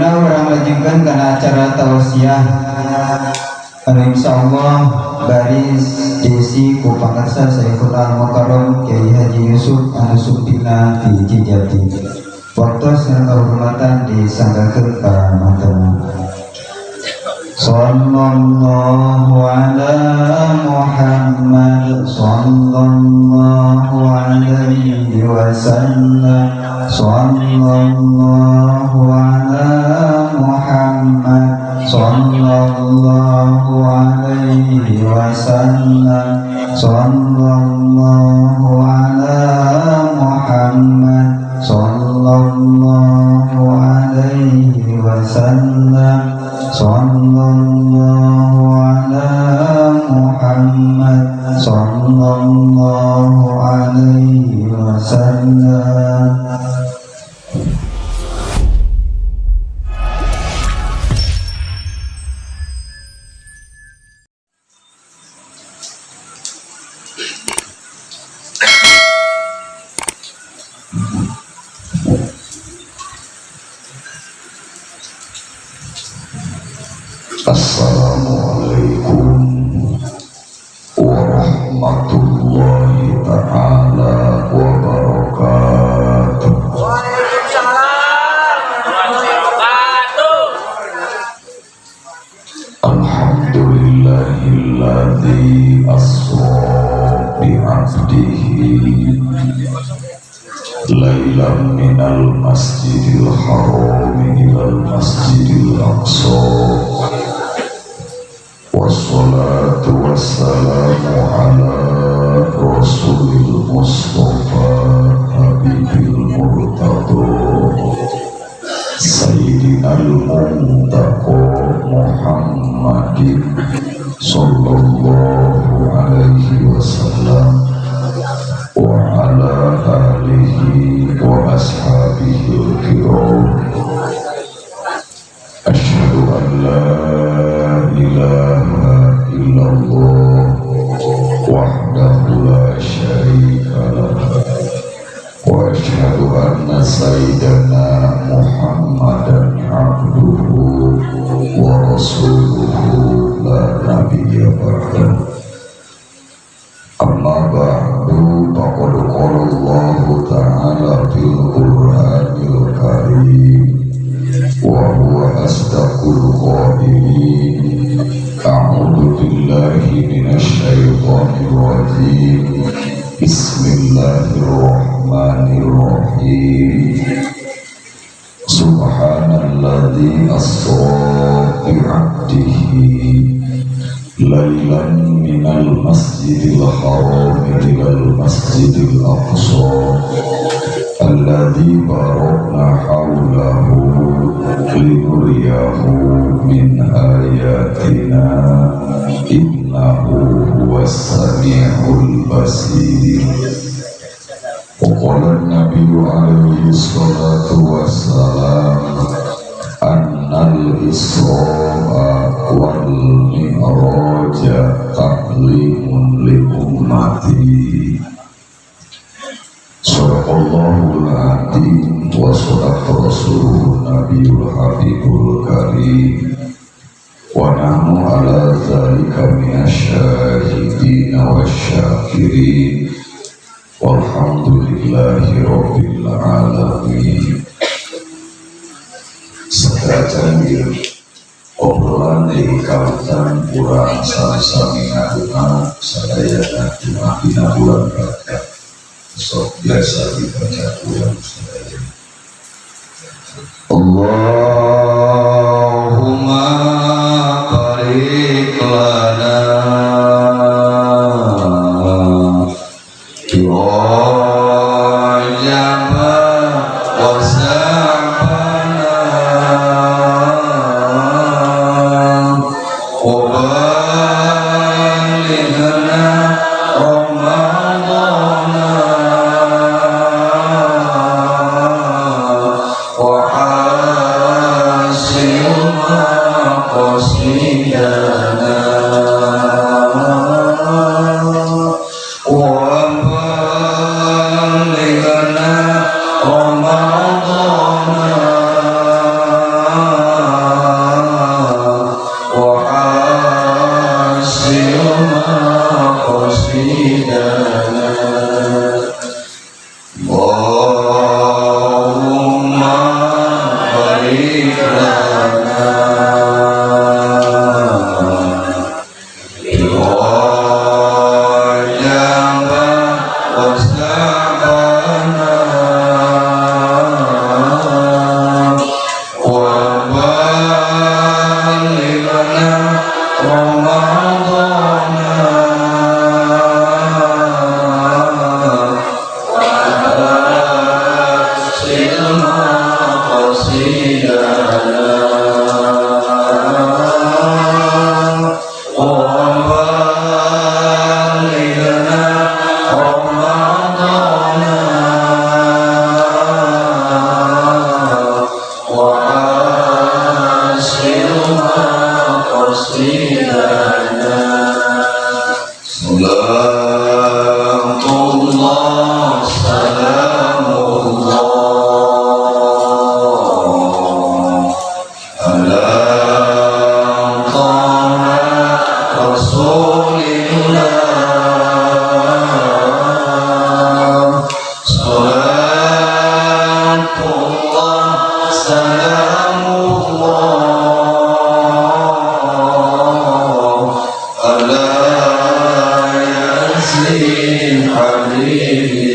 Ayeuna urang lajengkeun kana acara tausiah anu insyaallah baris desi ku pangarsa Saiful Al-Mukarram Kiai Haji Yusuf anu supina di Cijati. Waktu sing kehormatan disanggakeun ka mantena. Sallallahu ala Muhammad sallallahu alaihi wasallam. Sallallahu ala Muhammad sallallahu alaihi wasallam. Sallallahu ala Muhammad sallallahu alaihi wasallam. Sallallahu ala Muhammad sallallahu alaihi wasallam. Assalamualaikum warahmatullahi ta'ala wabarakatuh. Waalaikumsalam warahmatullahi wabarakatuh. Alhamdulillahilladzi asra bi'abdihi lailan minal masjidil haram ilal masjidil aqsa. Wassalatu wassalamu ala rasulil mustafa habibil murtado sayyidinal muntaqa Muhammadin sallallahu alaihi wasallam wa ala alihi wa ashabihi al-kiram. Asyhadu an la ilaha illallah wahdahu la syarika lah wa asyhadu anna sayyidana Muhammadan abduhu wa rasuluhu la nabiyya ba'dahu. Amma ba'du, faqad qala Allahu ta'ala fil Qur'anil Karim wa huwa asdaqul qailin. A'udzu billahi minasy syaithanir rajim. Bismillahirrahmanirrahim. Subhanalladzi asra bi 'abdihi lailan minal masjidil haram ilal masjidil aqsa alladzi barakna haulahu linuriyahu min ayatina innahu huwas sami'ul basir. Qala an-nabiyyu alaihi salatu wassalam annal isra wal mi'raj ta'limun li ummati. Sadaqallahul azim wa sadaqa rasuluhun nabiyul habibul karim wa nahnu ala dzalika minasyahidin wasyakirin walhamdulillahi rabbil alamin. Sedajang obrolan di kawasan kurang sami ngaduna sadaya cuma dina bulan Rajab sok biasa dibaca bulan sadaya. Allahumma barik lana salamullah ala yasin habibillah.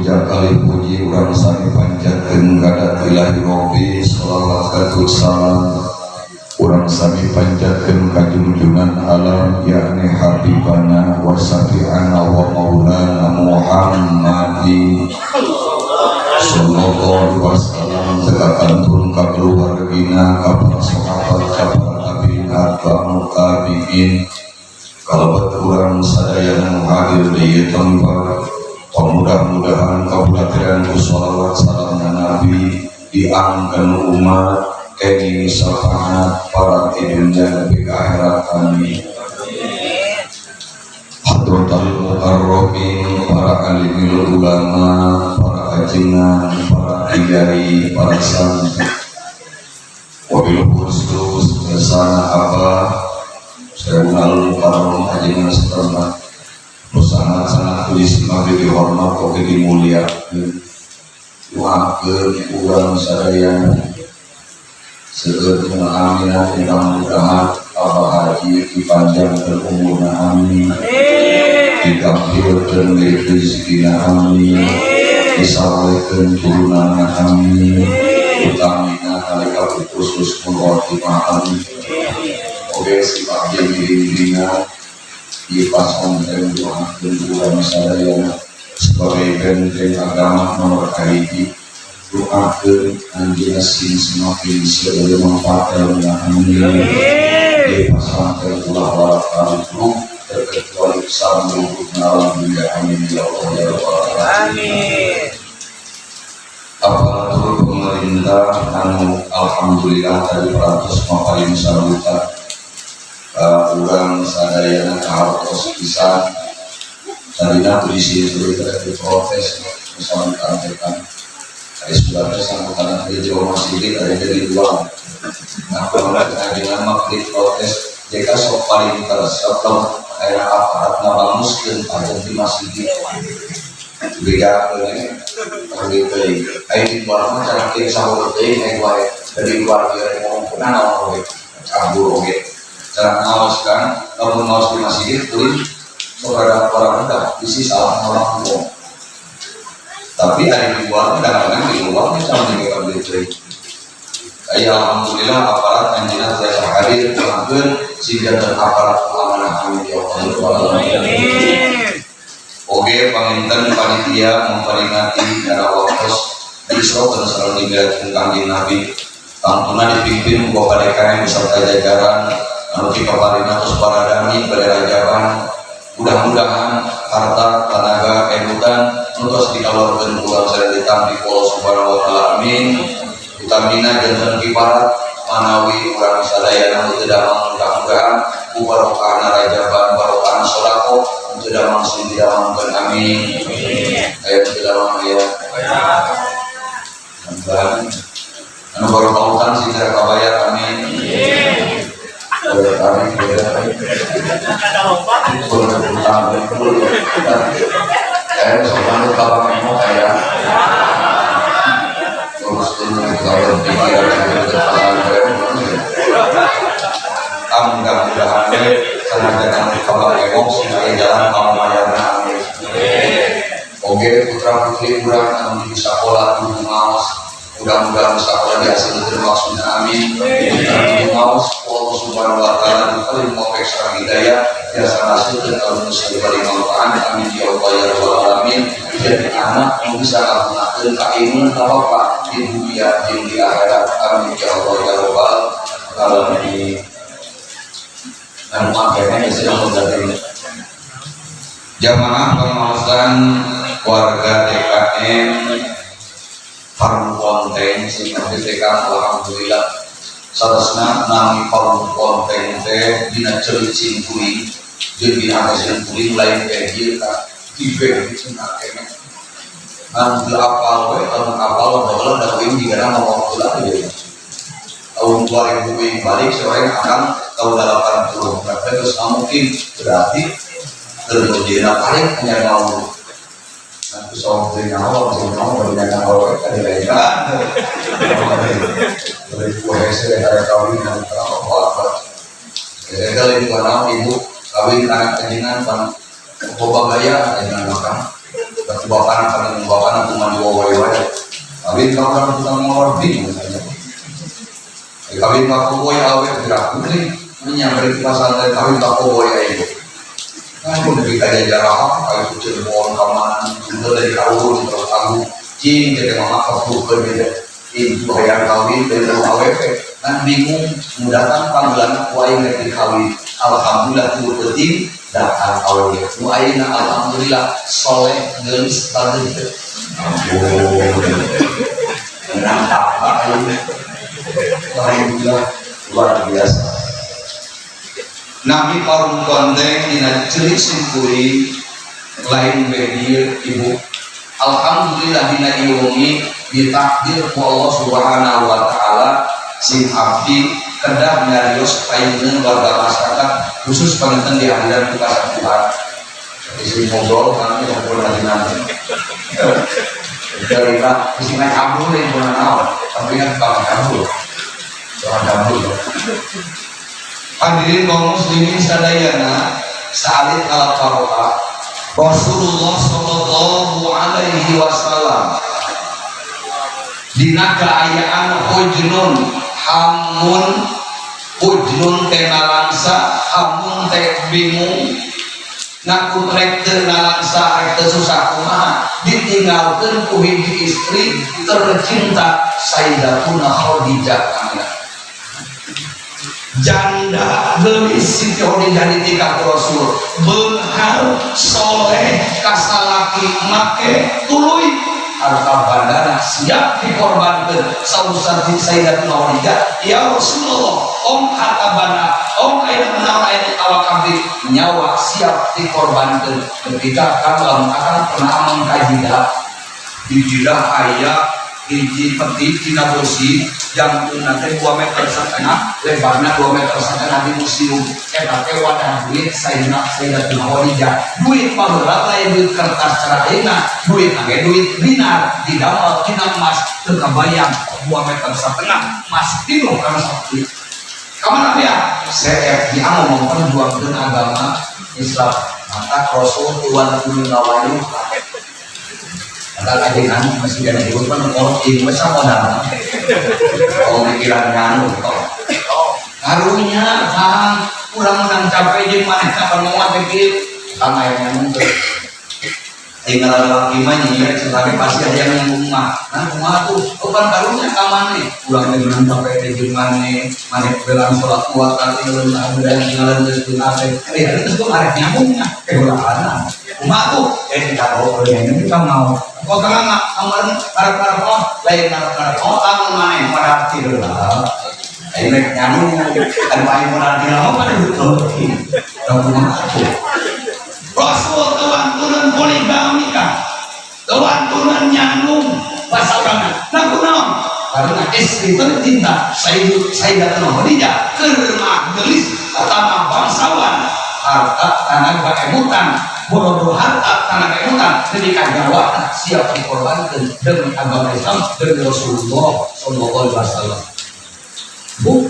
Puja kali puji urang sami panjatkeun kada ilahi Rabbi shallallahu salam urang sami panjatkeun ka junjungan alam yakni habibana wa syafi'ana wa maulana Muhammadin sallallahu alaihi wasallam tekakantun ka keluargina ka para sahabat ka para tabi'in ka tabi'in kalabat urang sadayana hadir di tempat. Mudah-mudahan kabulatiran sholawat salamna Nabi diangkan umat kini syafaat para dunia di akhirat kami. Hadratul mukarramin, para alimul ulama, para ajengan, para kiai, para santri. Wabil khusus bersama Abah Syaikhul Mukarram ajengan setempat. Sangat-sangat disimak dihormat oke dimuliakan doakeun urang sadaya seueur aminah mudah-mudahan Abah Haji dipanjangkeun umurna amin dikabulkeun rezekina amin disawekeun turunanna amin utamina nalika khusus khotimah amin oge sifat diri-dirina di pasang dan doa dan saya sebagai benteng agama nomor kali doa ke anjina sin semakin sebagai manfaat dalam amin di pasang dan doa warakal itu terkecuali sambung nalar dunia amin ya Allah ya Allah amin. Aparatur pemerintah anu alhamdulillah tadi peratus paling salutan urang sadayana kahartos pisan sadina kondisi itu diprotes misalnya disampaikan ada sebenarnya sambutan dari Jawa Masjid ada dari luar nah kalau dengan makhluk protes jika sok paling tersebut daerah aparat nabangus dan ada di masjid beda ini ayo di luar macam kita sahur ini dari luar dia ngomong kenal cabur oke jangan ngawaskan, kalau ngawas di masjid, kulit saudara orang rendah, isi salah orang tua. Tapi ada di luar, kadang-kadang di luar ini sama dengan beli Ya alhamdulillah aparat anjeunna tiasa hadir ngelakeun sigadeun aparat amanah amin ya Allah. Oge panginten panitia memperingati dina waktos di Isra dan Salat Mi'raj Kanjeng Nabi. Tangtuna dipimpin ku PDKM beserta jajaran anu dikaparingan tos paradani bererajaban. Mudah-mudahan harta, tenaga, enutan nutos dikaluarkeun ku bangsa ditampi Allah Subhanahu wa taala. Amin. Utamina janten kiparat manawi urang sadayana teu damang mudah-mudahan ku barokahna rajaban barokahna sholako teu damang sing didamangkeun. Amin. Aya teu damang aya. Dan anu baru kautan sing tidak kabayar. Amin. Soalnya kalau memang kayak terus kalau mudah-mudahan karena kalau emosi jalan kamu mayarna. Oke putra putri kurang anu di sekolah di ngaos mudah-mudahan sekolah dihasil termaksud. Amin. Ngaos Allah Subhanahu wa taala diberi taufik sareng hidayah biasa hasil dan kalau muslim beri manfaat. Amin ya Allah ya rabbal alamin. Jadi anak yang bisa menggunakan keilmuan bapak di dunia dan di akhirat. Amin ya Allah ya rabbal alamin. Dan makanya sedang menjadi jamaah pengawasan warga DKM Parung Konten sing ditekang alhamdulillah saresna nami Parung Konten teh dina ceuk cingkuring jeung dina cingkuring lain teh ieu ka tipe cenah kene anu apal we anu apal baheula da kuing digana ngomong heula teh tahun 2000 balik sore akan tahun 80 berarti terus mungkin berarti terjadi paling hanya mau nanti soal dari awal banyak awal dari lainnya dari kuasa dari kawin dan apa dari itu karena ibu kawin anak kajian pan bapak gaya dengan makan batu bapak anak bapak anak cuma dua wajah kawin kawan kita mau bingung kawin kapoboy awet gerak putri menyampai pasal dari kawin kapoboy itu aku lebih kaya jarang kalau Cirebon Kamanan itu dari kawin terus aku cing jadi mama aku berbeda itu bayar kawin dari AWP kan bingung mudahkan panggilan kuain dari kawin alhamdulillah tuh penting datang AWP kuain alhamdulillah soleh gelis tadi nampak alhamdulillah luar biasa. Nami Parung Konten dina ceuk cingkuring lain bedir ibu alhamdulillah dina iungi ditakdir ku Allah Subhanahu wa taala sing abdi kedah nyarios paeungeun warga masyarakat khusus panenten di akhirat ku kasatuhan isi ngobrol kami ngobrol nanti cerita isi naik abdul yang pernah naon tapi kan kalau abdul soal abdul. Hadirin kaum muslimin sadayana salit ala barokah Rasulullah sallallahu alaihi wasallam dina kaayaan hujnun hamun hujnun teh nalangsa hamun teh bingung ngaku rek teu nalangsa rek teu susah kumaha ditinggalkeun ku hiji istri tercinta Sayyidatuna Khadijah aminah janda gelis Siti Khadijah ditinggal Rasul beunghar soleh kasalaki make tuluy harta bandana siap dikorbankan sausan Sayyidatuna Khadijah ya Rasulullah om harta bandana om ayeuna menawa aya awak abdi nyawa siap dikorbankan ketika kamu akan pernah mengkajidah di jidah aya hiji peti tina besi jangkeunna teh 2,5 meter lebarna 2,5 meter di museum eta teh wadah duit Sayyidatuna Khadijah duit paberat lain duit kertas cara ayeuna duit age duit dinar didamel tina emas teu kabayang 2,5 meter emas tilu kana sakti kamana ya saya dia mau memperjuangkan agama Islam maka Rasul tuan nawayu kalau adegan masih ada di depan orang ini masa modal pemikiran nyanu kok karunya Kang kurang menang capek jeung maneh kapan mau pikir Kang aya nyanu teh tinggal laki mah nyinyir sebagai pasti ada yang ngomong nah kumaha tuh bukan karunya ka maneh kurang menang capek jeung maneh belang salat kuat kali leun ada tinggalan geus tunase terus tuh arek nyambungnya urang kumaha tuh tidak boleh ini kita mau kok Kang kamarin karep-karep lain karep-karep Kang maneh pada tidur lah ini nyambung kan paling pada tidur pada betul kumaha tuh Rasul tuan turun poligami kan tuan turun nyambung pasangan nah kunaon karena istri tercinta Sayyidatuna Khadijah keur magelis utama bangsawan harta tenaga emutan bodoh harta tenaga emutan ketika jawab siap dikorbankan demi agama Islam demi Rasulullah sallallahu alaihi wasallam bu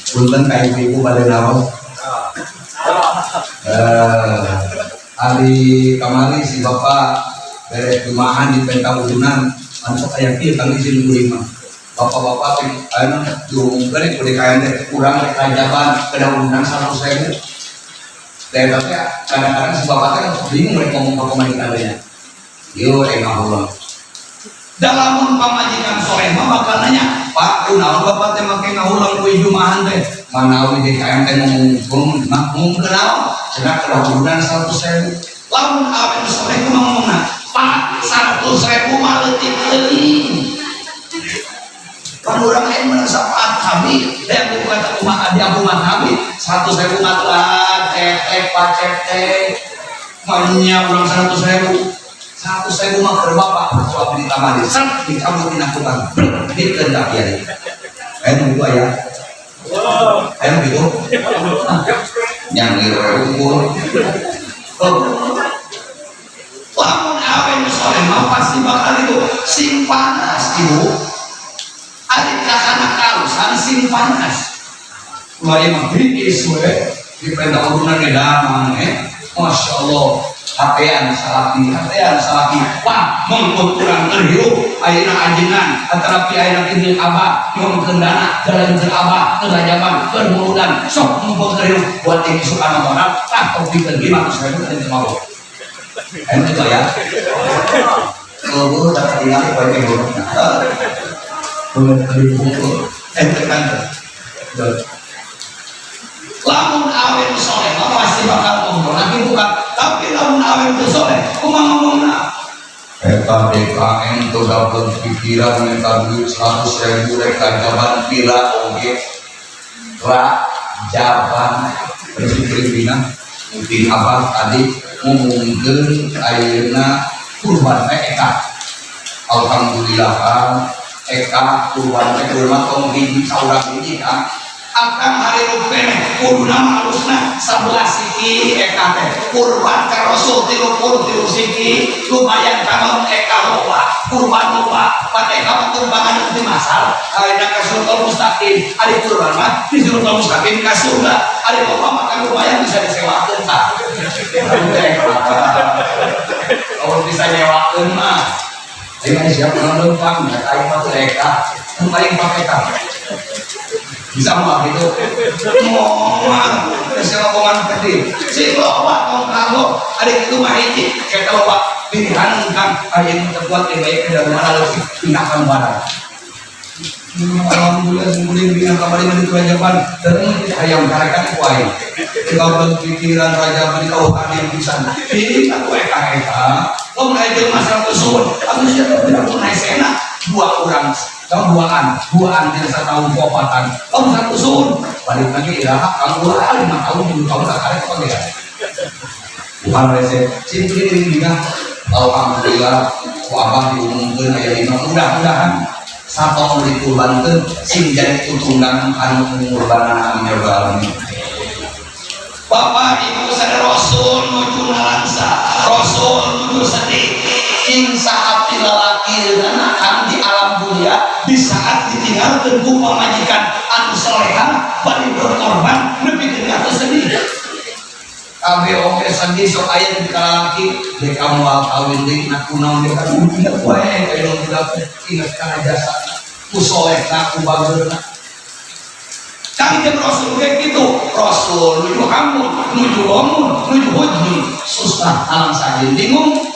punten ka ibu bade naon hari kamari si bapak beres jumahan di Pentaulunan masuk ayat kieu kang izin kulima bapak-bapak yang anu diumumkeun ku DKM teh urang rek kajaban kedahulunan 100.000 tapi kadang-kadang si bapak teh bingung rek ngomong pamajikan nya yo ngahulung dalam pamajikan sore mah bakal nanya Pak kunaon bapak teh make ngahulung kuy jumahan teh manawi DKM teh ngomong kenaon cenah kedahulunan 100.000 lamun awewe sore kumaha ngomongna Pak 100.000 mah leutik teuing kan urang aya merasa Pak kami dan bukan kumaha dia kumaha kami 100.000 mah cetek Pak cetek manya urang 100.000 mah keur bapak suap di tamadi serp dicabut dina tukang dikeundak ya aya nu aya aya gitu yang ngireukeun lamun awewe sore mah pasti bakal itu sing panas ibu ari kahana kalusan sing panas mulai maghribis we di Pentaulunan edan Masya Allah hatean salaki wah mengkut urang terhirup ayeuna ajengan antara pi ayeuna kieu abah nyong kendana jalan jeung abah kerajaban permuludan sok mengkut terhirup buat ini suka orang tah topikeun gimana saya teh mau anu itu ya kalau tak tinggal pakai buruk belum terhirup kan lamun awewe soleh mah pasti bakal ngomong lagi bukan tapi lamun awewe soleh kumaha ngomongna eta DKM tuh dapat pikiran minta duit 100.000 rek kajaban pila oge jaban presiden mungkin abah tadi ngomongkeun ayeuna kurban teh eka alhamdulillah eka kurban teh kurban tong hiji saurang hiji kan akan hari rupene kuduna halusna 11 siki eka teh kurban ka Rasul 33 siki lumayan kamu eka loba kurban loba pada eka terbangan di masal ayeuna ka Siratal Mustaqim ari kurban mah di Siratal Mustaqim ka surga ari loba mah lumayan bisa disewakeun tah kalau bisa nyewakeun mah ayeuna siap lempang ayeuna mah teh eka paling pakai ka bisa mah gitu moal kesel omongan gede si loba tong kago ada itu mah hiji kita loba pilihan kan aya nu terbuat baik dari mana leuwih pinakan barang alhamdulillah sungguh bina kembali di Rajaban dan mungkin hayam karekan ku aing kalau pikiran Rajaban kau yang pisan ini aku eka lamun aya jelema 100 suun aku siapa tidak pernah sena dua orang duaan yang 1 tahun kopatan kamu 1 suun balik lagi iraha kamu 5 tahun 7 tahun sakare kok ya bukan resep simpel ini juga alhamdulillah ku abah diumumkeun aya 5 mudah-mudahan saton dikurbankeun sing jadi tutunggang anu ngurbanan amin ya rabbal alamin Bapak Ibu sadar Rasul nuju langsa Rasul nuju sedih ing saat lalaki dan akan di alam dunia di saat ditinggalkan ku pamajikan anu salehah bari berkorban nepi ka sedih kabeh oge sedih sok aya di kalalaki dek kamu kawin deui nak kunaon deui kan tidak wae kayak budak ingat kana jasa musolehna kubageuna. Kanjeng Rasul kayak gitu, Rasul nuju hamun, nuju omun, nuju hujni, susah alang saja bingung.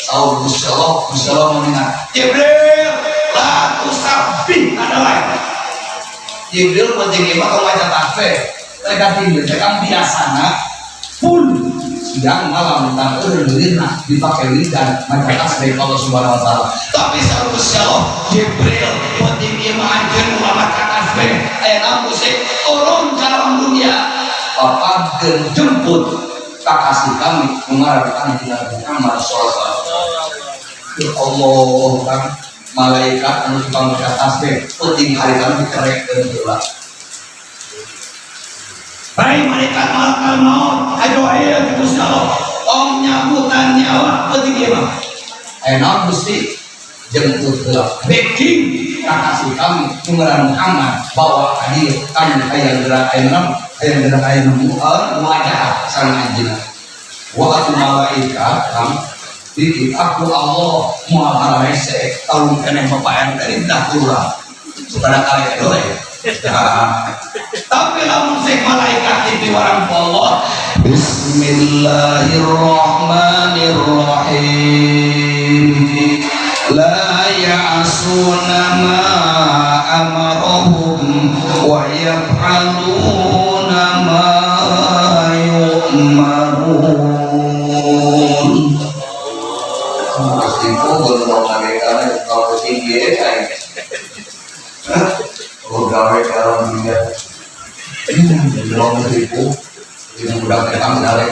Saur Gusti Allah mendengar Jibril, la tusabbih adalah Jibril penting mah kalau baca tasbih, mereka tinggal, mereka biasana full siang malam tentang eureureunna dipakai lidah baca tasbih Allah Subhanahu wa taala. Tapi saur Gusti Allah, Jibril penting ieu mah anjeun ulama tasbih, aya naon Gusti turun ke alam dunia, papageun jemput kakasih kami mengarahkan Nabi Muhammad sallallahu alaihi wasallam. Ya Allah kan malaikat anu dipanggil tasbih penting hari kami dikerekkeun heula. Baik malaikat malakal maut ayo aya di Gusti Allah. Om nyambutan nyawa penting ieu mah. Enak Gusti jemput heula. Beki kakasih kami mengarahkan Muhammad bawa hadir kami aya gerak aya wajah sang anjeunna. Wa atu malaikat kami titip aku Allah mual rese tahun kena bapaan dari dahulu supaya kali kedua ya. Tapi lamun sing malaikat titip orang Allah Bismillahirrahmanirrahim la ya'asuna ma amarahum wa yaf'aluna ma yu'marun. Kalau mereka kalau tinggi kayak gawe kalau dia belum tipu ini udah memang dari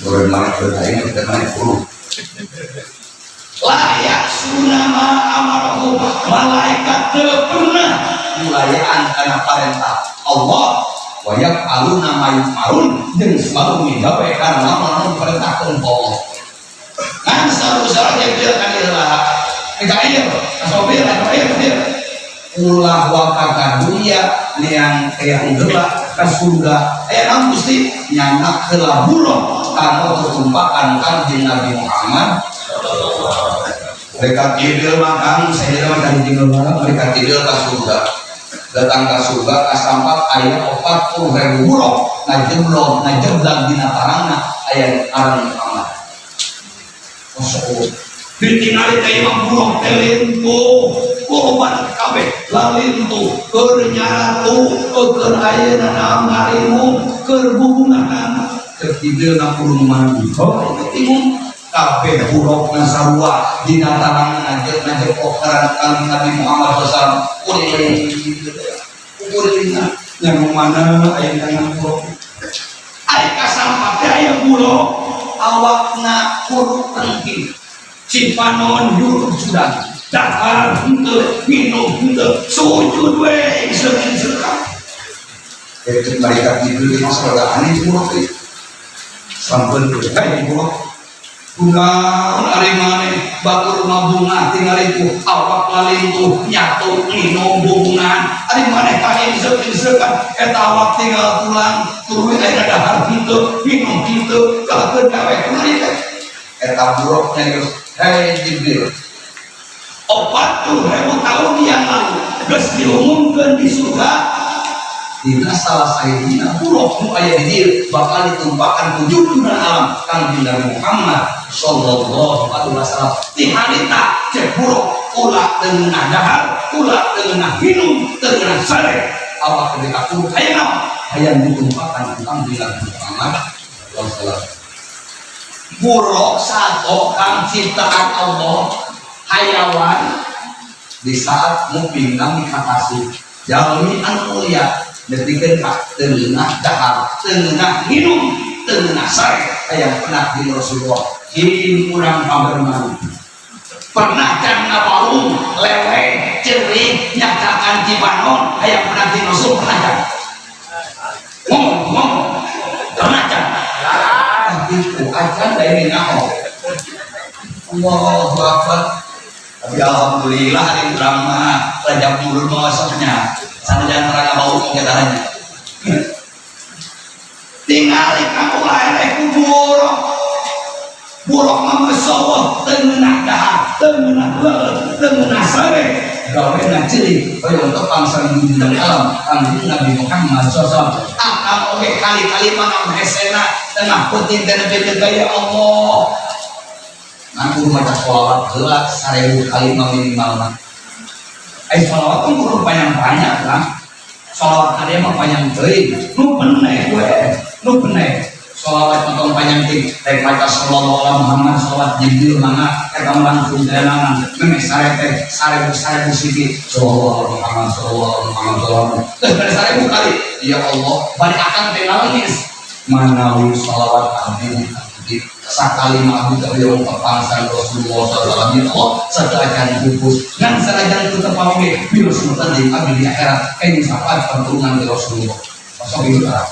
bermain bermain kita naik puluh layak sunama amarahum malaikat pernah mulayaan karena perintah Allah wayak aluna mayut marun dan selalu menjawab karena nama perintah Allah. Kan saru-saru Jibril kan ilah kita air asobir ulah wakakan dunia yang kayak gelap ke surga nang Gusti nyanak heula buruh kana ketumpakan Kanjeng Nabi Muhammad. Mereka Jibril makan saya makan Jibril mereka Jibril ke surga datang ke surga kasampat aya 40.000 buruh ngajeblang dina tarangna aya aran Muhammad. Ditinggali teh imam burung telintu korban kabeh lalintu keur nyaratu keur ayeuna naam ngarimu keur bubungan ketideuna kudu mandi bingung kabeh burukna sarua dina tarangan ngajep okaran kami Nabi Muhammad sallallahu alaihi wasallam ulina yang mana aya tangan buruk aya kasampat aya buruk awakna kudu penting sipanon yuruk sudah dahar henteu minum henteu sujud we iseukeun itu malaikat itu di surga ani buruk teh sampeun teh ai buruk bunga ari maneh batur mabunga tinggal itu awak lalintu nyatu minum bungan ari maneh kae iseukeun eta awak tinggal pulang tuluy aya dahar henteu minum henteu kakeun gawe kumaha teh eta buruknya geus hei Jibril 40.000 tahun yang lalu geus diumumkeun di surga dina salah saeutina buruk nu aya di dieu bakal ditumpahkan ku junjungan alam Kanjeng Nabi Muhammad sallallahu alaihi wasallam ti harita cek buruk ulah deungeunah dahar ulah deungeunah minum deungeunah sare awak gede aku aya naon hayang ditumpahkan ku Kanjeng Nabi Muhammad sallallahu alaihi wasallam. Buruk satu kang ciptaan Allah hayawan di saat muping kami kakasih jalmi anu mulia detikeun ka teungeunah dahar teungeunah minum teungeunah sare aya pernah di Rasulullah kirim urang paberman pernah can ngabarung lewe ceurik nyakakan Cipanon aya pernah di Rasul pernah ngomong pernah can itu akan dari naho Allahu Akbar. Tapi alhamdulillah hari drama Rajab Nurul mawasahnya sanajan terang bau kedaranya tinggal kamu lahir kubur buruk mah masyaallah teungeunah dahar teungeunah leut teungeunah sare gawe ngaceulik hoyong tepang sareng di alam Kanjeng Nabi Muhammad sallallahu alaihi wasallam akal oge kali-kali manang hesena tengah peuting teh nepi gaya Allah ngaku maca sholawat heula 1000 kali minimal mah sholawat kan kudu panjang-panjang lah sholawat ada mah panjang teuing nu bener we nu bener sholawat potong panjang ting rek maca sallallahu alaihi Muhammad sholawat jibril mangga eta langsung telangan meme sarete 1000 siki sallallahu Muhammad sallallahu Muhammad teh 1000 kali ya Allah bari akan teh nangis manawi sholawat abdi sakali mabuk dari orang kepangsan Rasulullah SAW ya Allah sadajan pupus dan sadajan terpawe virus mutan di abdi di akhirat ini sahabat perturunan dari Rasulullah masuk itu lah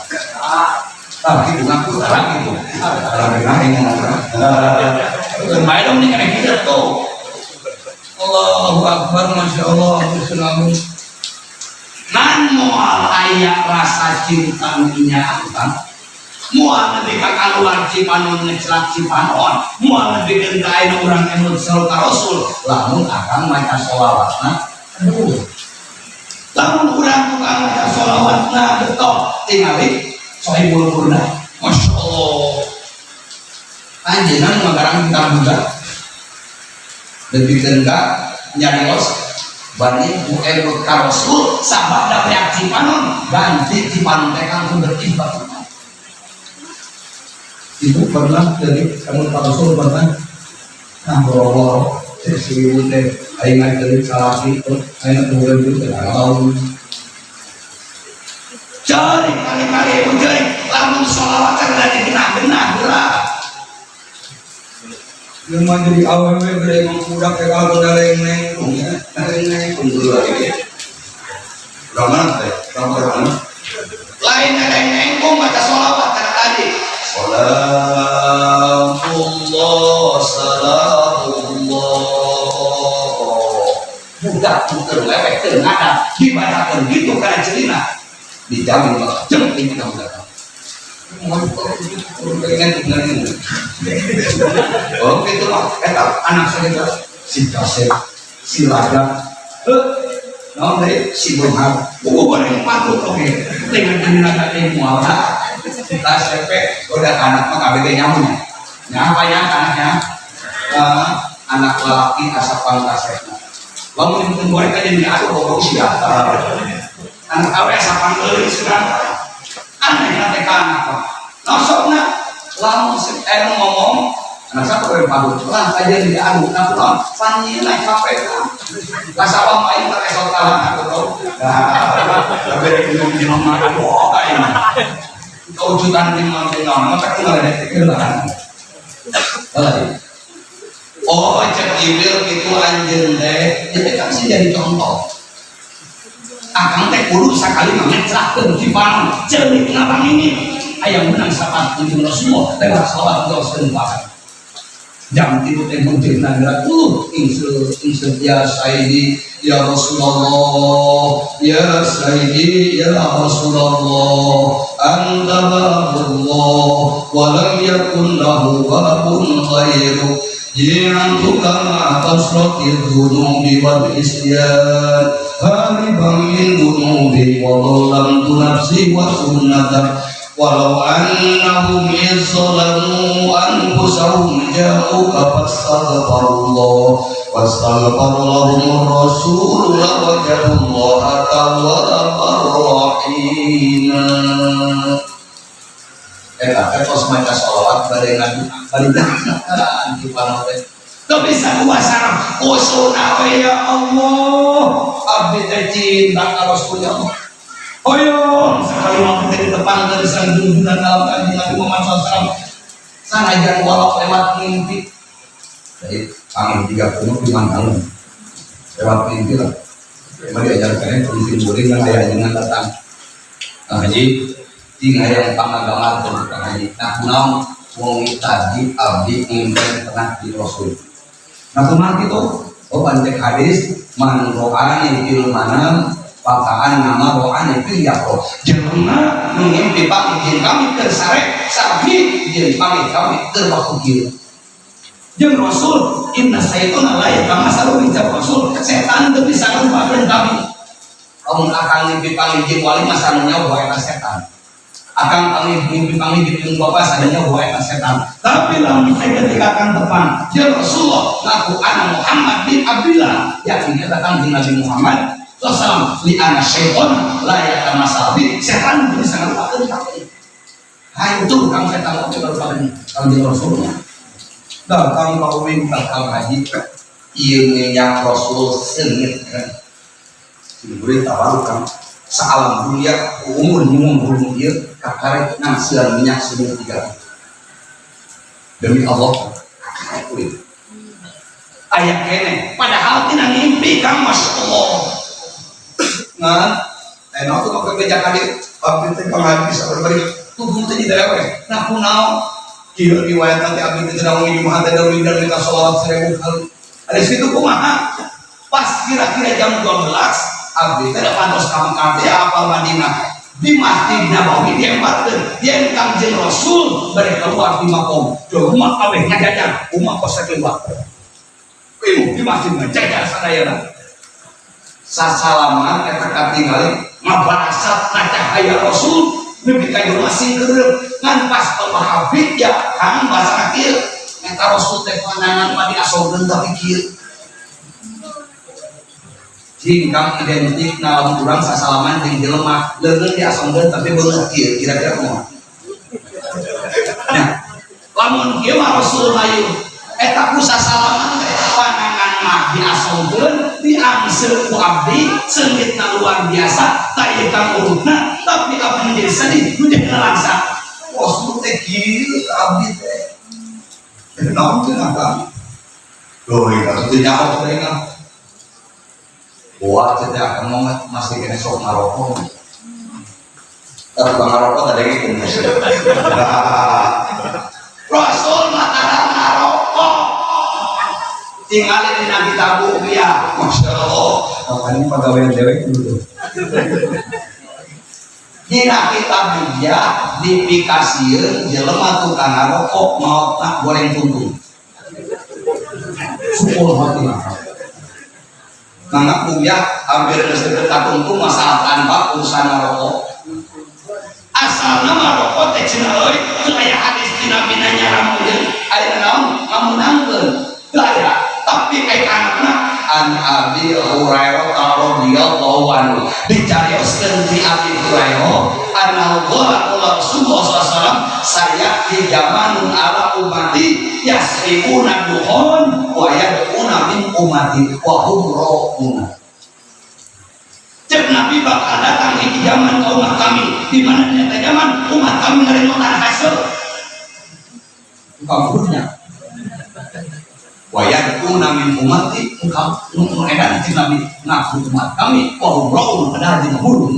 tapi itu ngaku salah gitu bermain dong nih karena kita tuh Allahu Akbar Masya Allah Bismillah nan mual ayat rasa cinta minyak kan mual nanti kakak luar cipanon ngecelak cipanon mual nanti gendain orang emut serta Rasul lamun akan maca sholawatna aduh lamun orang tukang maca sholawatna betul tingali sohibul kurna Masya Allah anjenan magarang kita buka lebih gendak nyarios bani emut ka Rasul sahabat dapat cipanon ganti cipanon tekan ku bertimbang itu pernah dari kamu Pak Rasul pernah ngobrol sesi teh aing dari salaki itu aing kemudian itu tahu cari kali-kali cari lamun sholawat dari genah-genah lah yang jadi awal dari mengkudak ke kalau dari neng dulu lagi ramah teh ramah lain dari neng baca sholawat tadi Salamullah, salamullah. Budak tuker lewek tengah dibacakan gitu karena celina dijamin bakal jemping kita budak. Oh gitu lah, anak saya si Kasep, si Raja, si Burhan, buku boleh patut oke, dengan anak ini mualah. Kita sampai udah anak mah kabeh nyamunya. Nyapa ya anaknya? Anak lelaki asap pangkasnya. Lamun itu goreng aja di aku bawa siapa? Anak awe asap pangkasnya sudah. Anaknya teh anak. Nasokna lamun ngomong anak satu goreng padu. Lah aja di aku. Nah pulang panjina capek kan. Kasapa main tak esok talan aku tahu. Tapi itu di nomor aku kewujudan lima maka tinggal ada kegelan. Oh, cek Jibril itu anjing teh, jadi kan sih jadi contoh. Akang teh kudu sakali ngecelakeun cipanon, ceulik ngabang ini. Aya menang sapat Nabi Rasulullah lewat salat teruskeun pakai. Jam itu teh mungkin nagara insur ya Sayyidi ya Rasulullah ya Sayyidi ya Rasulullah anta babullah wa lam yakun lahu babun ghairu ji'antuka ma'asrati dhunubi wal isyan hariban min dhunubi wa dhallamtu nafsi wa sunnatak walau annahum izzalamu anfusahum ja'uka fastaghfirullah wastaghfirullah rasul lawajadullaha tawwabar rahim. Terus maca sholawat bari Nabi bari di panote teu bisa kuasa usuna ya Allah abdi teh cinta ka Rasulullah. Hoyong sekali waktu dari depan dari sang junjungan dalam Kanjeng Nabi Muhammad SAW sanajan walau lewat mimpi jadi kami 30 di Mangalung lewat mimpi lah memang diajarkannya kondisi murid yang ayah jangan datang haji tinggal yang pangagamat bukan haji nah kunam wongi tadi abdi ingin pernah di Rasul nah kemarin itu bantek hadis man ro'ani fil manam pakaan nama ro'ani fil yaqob jelema mengimpi pangijin kami tersarek sabi jeung pamit kami terwakil jeung Rasul inna syaitana la yatamasalu bi Rasul setan teu bisa nglupakeun kami kamu akan mimpi panggil wali masalahnya bahwa eta setan akan mimpi panggil jeung bapak sadanya bahwa eta setan tapi lamun ketika akan depan jeung Rasulullah ngaku ana Muhammad bin Abdullah yakin eta kanjeng Nabi Muhammad sallallahu li anna syaitan la yatamasalu bi setan teu bisa nglupakeun kami hancur kang setan teu nglupakeun kanjeng Rasulullah datang kawin datang haji ieu minyak Rasul seungit kan diberi tawarukan sealam dunia umur ieu kakarek nangseun minyak seungit 3 demi Allah kakarek kulit aya kene padahal tina ngimpi kang masyaallah ngan enak tuh make beja kadir abdi teh pangabdi sabar-bari tubuh teh didewe nah kunaon kieu riwayat nanti abdi teh sedang ngijumahan teh daun dan minta sholawat 1000 kali. Ada situ kumaha? Pas kira-kira jam 12 abdi teh da pantos ka Mekah apal Madinah. Di Masjid Nabawi diembarkeun yen Kangjeng Rasul bari keluar di makom. Jauh umat aweh ngajajan, umat kos keluar. Di masjid ngajajan sadayana. Sasalaman eta katingali ngabarasat cahaya Rasul nepi ka jelema sing keureup ngan pas Habib ya kang bahasa kieu eta Rasul teh panangan mah diasogkeun tapi kieu jingkang identik na lamun urang sasalaman jeung jelema leungeun diasogkeun tapi beungeut kieu kira-kira kumaha nah lamun kieu mah Rasul hayu eta ku sasalaman teh panangan mah diasogkeun diangseur ku abdi seungitna luar biasa tah ieu kang urutna tapi abdi menjadi sedih menjadi ngalangsa Rasul teh kieu ka abdi teh naon teh ngagam loh ieu teh nyaho teh ngam buat teh akan masih kene sok ngarokok tapi ngarokok tadi gitu Rasul mataran ngarokok tinggal di Nabi Tabu ya Masya Allah makanya pegawai dewek dulu dina kitab dia dipikasieun jelema tukang ngarokok mau tak goreng tuntung syukur hati nangak kuliah hampir geus tuntung masalah tanpa urusan ngarokok asalna ngarokok teh cenah euy teu aya hadis di Nabi nyaramukeun aya naon ngamunangkeun teu aya tapi kayak anakna an Abi Hurairah radhiyallahu anhu dicarioskeun di Abi Hurairah anna Rasulullah SAW saya di zamanun ala ummati yasrifuna duhon wa yad'una min ummati wa hum ra'una cek Nabi bakal datang di zaman umat kami di mana nyata zaman umat kami ngeremotan hasil kaburnya wayaduna min ummati engkau edan di Nabi ngaku umat kami wa hum padahal di burung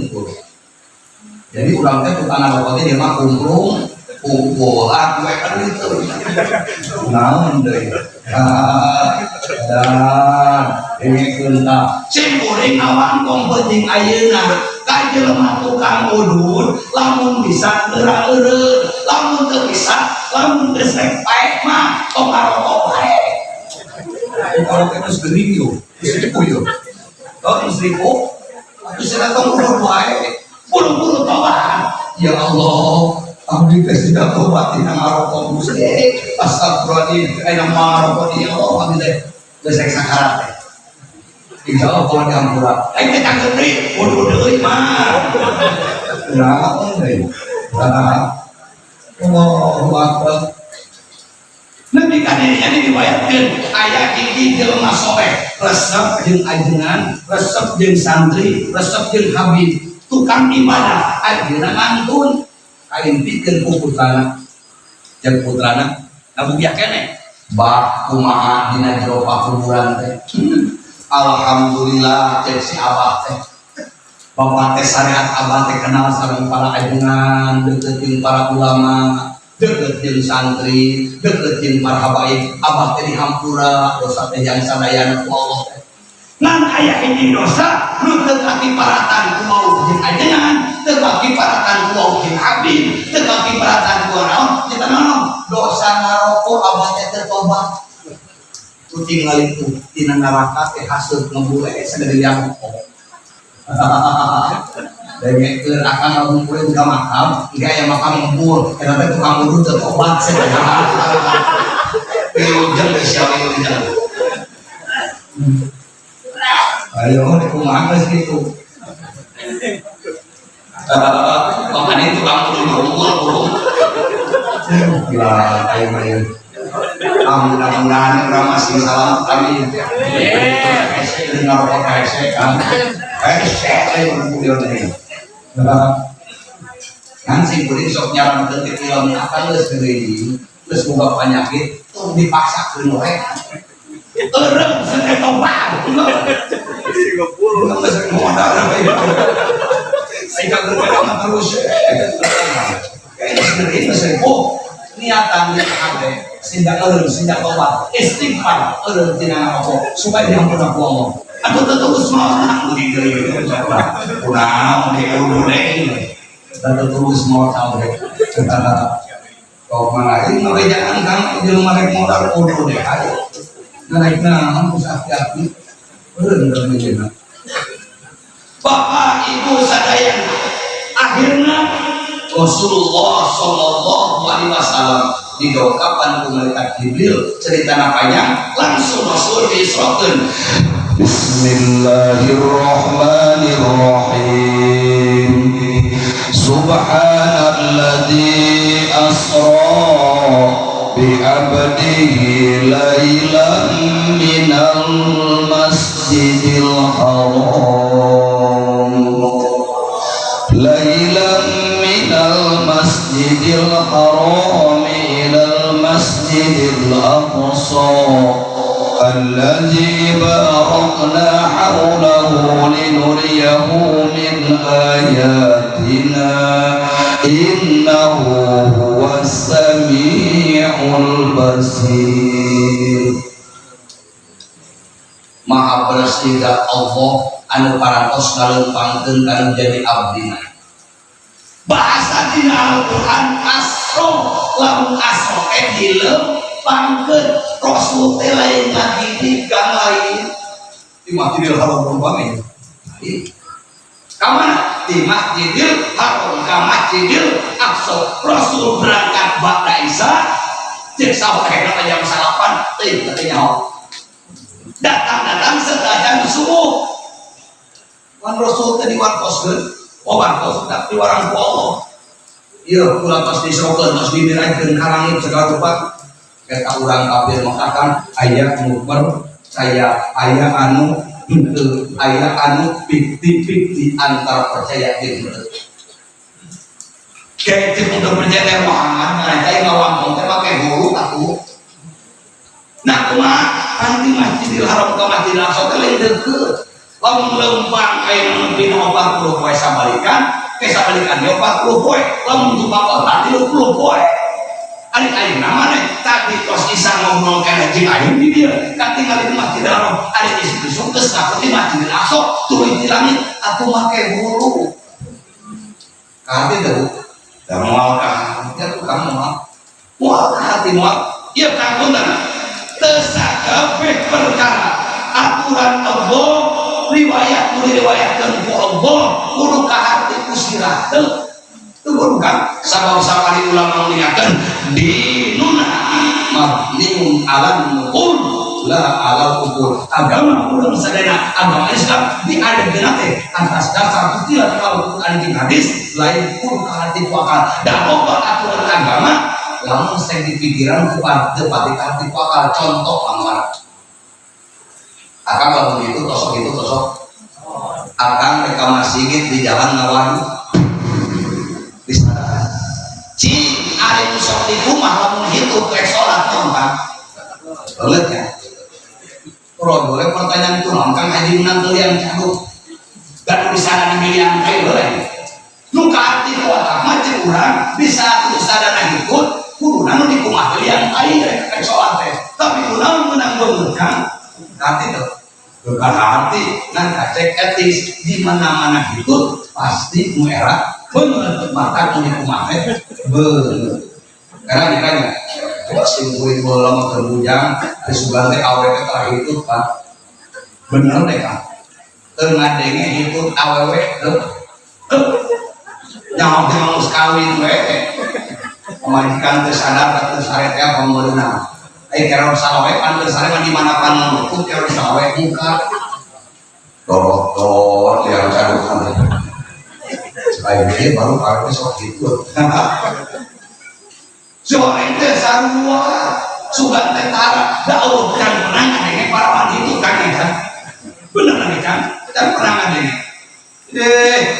jadi urang teh tukang ngarokok teh dia mah kumplung kumpulan we kan itu naon deui ini kunta sing goreng awangkong penting ayeuna ka jelema tukang udun lamun bisa eureun lamun teu bisa lamun geus rek paek mah tong ngarokok bae kalau teh geus geuning yo geus dipuyeuh kalau geus ribu geus datang urang bae buru-buru tobat ya Allah abdi teh sudah tobat dina ngarokok Gusti astagfirullahaladzim aya ngarokok ya Allah abdi teh geus rek sakarat teh insyaallah kalau diampura aing teh kageu deui bodoh deui mah naon deui Allahu akbar Nabi kadirinya diriwayatkeun aya hiji jelema soleh resep jeung ajengan resep jeung santri resep jeung habib tukang ibadah ayeuna ngantun kaintikeun ku putrana jeung putrana nabugiah keneh bak kumaha dina jero pakuburan teh alhamdulillah cek si abah teh bapak teh syariat abah teh kenal sareng para ajengan deukeut jeung para ulama deukeut jeung santri deukeut jeung para habaib abah teh dihampura dosa teh yang sadayana ku Allah teh ngan aya hiji dosa nu teu kakiparatan ku maut jeung ajengan teu kakiparatan ku maut jeung habib teu kakiparatan ku naon kita naon dosa ngarokok abah teh teu tobat kucing ngalitu tina neraka teh hasil ngebule sadari yang dari keur akan ngumpulin ke makam enggak ya makam ngumpul karena itu kamu dulu tertobat sebenarnya ujung siapa ujung ayo itu mana sih itu makanya itu kamu dulu ngumpul gila kayak main mudah-mudahan orang masih salam kami dengar podcast kan kan sih beri sok nyaran detik yang akan les gede terus buka penyakit tuh dipaksa ke norek orang sedang tobat nggak bisa modal saya nggak terus kayak sebenarnya bisa niatan ada sehingga orang sehingga tobat istighfar orang tidak apa supaya diampun aku Allah aku terus mau aku diri kurang deh dan terus mau tahu deh kau mana ini mereka jangan kamu jangan mereka modal bodoh deh ayo naiknya aku sakit orang dalam Bapak Ibu sadayana akhirnya Rasulullah Shallallahu Alaihi Wasallam didoakan malaikat Jibril cerita napanya langsung Rasul diisrokeun Bismillahirrahmanirrahim Subhanalladzi asra bi abdihi lailan minal masjidil haram lailan minal masjidil haram ilal masjidil aqsa الذي باركنا حوله لنريه من آياتنا إنه هو السميع البصير Maha bersih zat Allah anu parantos ngaleumpangkeun kana jadi abdina bahasa dina Al-Qur'an asro lamun asro dileumpangkeun Rasul teh lain lagi di gang lain di Masjidil Haram umpamanya kamana di Masjidil Haram ka Masjidil Aqsa Rasul berangkat ba'da Isya cek sabaheuna jam 8 teh katanya datang setelah subuh kan Rasul tadi warkoskeun warkos tak di warang ku Allah ieu ulah pas diserokeun pas dimirajkeun ka langit segala rupa kata orang kafir mengatakan ayat nuper saya ayat anu henteu ayat anu pikti antar percaya gitu kayak itu untuk percaya Muhammad mereka ngawang teh pakai guru aku nah kumaha kan di Masjidil Haram ke Masjidil Aqsa teh lain deukeut lamun leumpang aya nu nepi 40 poe sabalikan ke sabalikan 40 poe lamun tumpang kota 30 poe adik-adik namanya tadi tos Isa ngomong kena jeung aing di dieu katingal di Masjidil Haram ari di situ geus ngapeti Masjidil Aqsa turun di langit aku make bulu kate teh da moal ka ya kamu moal ka hati moal ieu kagungan teu sakabeh perkara aturan Allah riwayat nu diriwayatkeun ku Allah kudu ka hati ku sirah teu bukan sabab sapari ulama mengingatkan dinuna mabniun ala nuqul la ala uqul agama urang sadayana agama Islam diadegeuna teh atas dasar istilah Al-Qur'an jeung hadis lain kudu ka hati ku akal da loba aturan agama lamun sing dipikiran ku teu pati ka hati ku akal contoh amal akan lamun itu tosok akan reka masjid di jalan Nawawi bisa cing ari sok di rumah lamun hidup kayak sholat kan belet ya bro boleh pertanyaan itu kan haji menang yang cabut dan bisa milian kayak boleh nu ka arti kuat macam urang bisa tu sadana ikut kudu nanu di rumah milian kayak sholat teh tapi kudu menang banget kan arti tuh bukan arti nan cek etis di mana-mana itu pasti mu era bener maka punya kumahe bener karena ditanya tak simpuin bola mah kerbujang di sugan teh awewe terakhir itu Pak bener deh Kang ngadenge ikut awewe nyawa teh mau kawin we pemajikan teh sadar teh sare teh pameurna kerong sawe pan teh sare di mana pan ikut kerong sawe muka dorot yang cadukan selain ini baru kawin sok itu sore teh sarua sugan teh tara daud kan menang ngadenge para wanita kan bener kan dan pernah ngadenge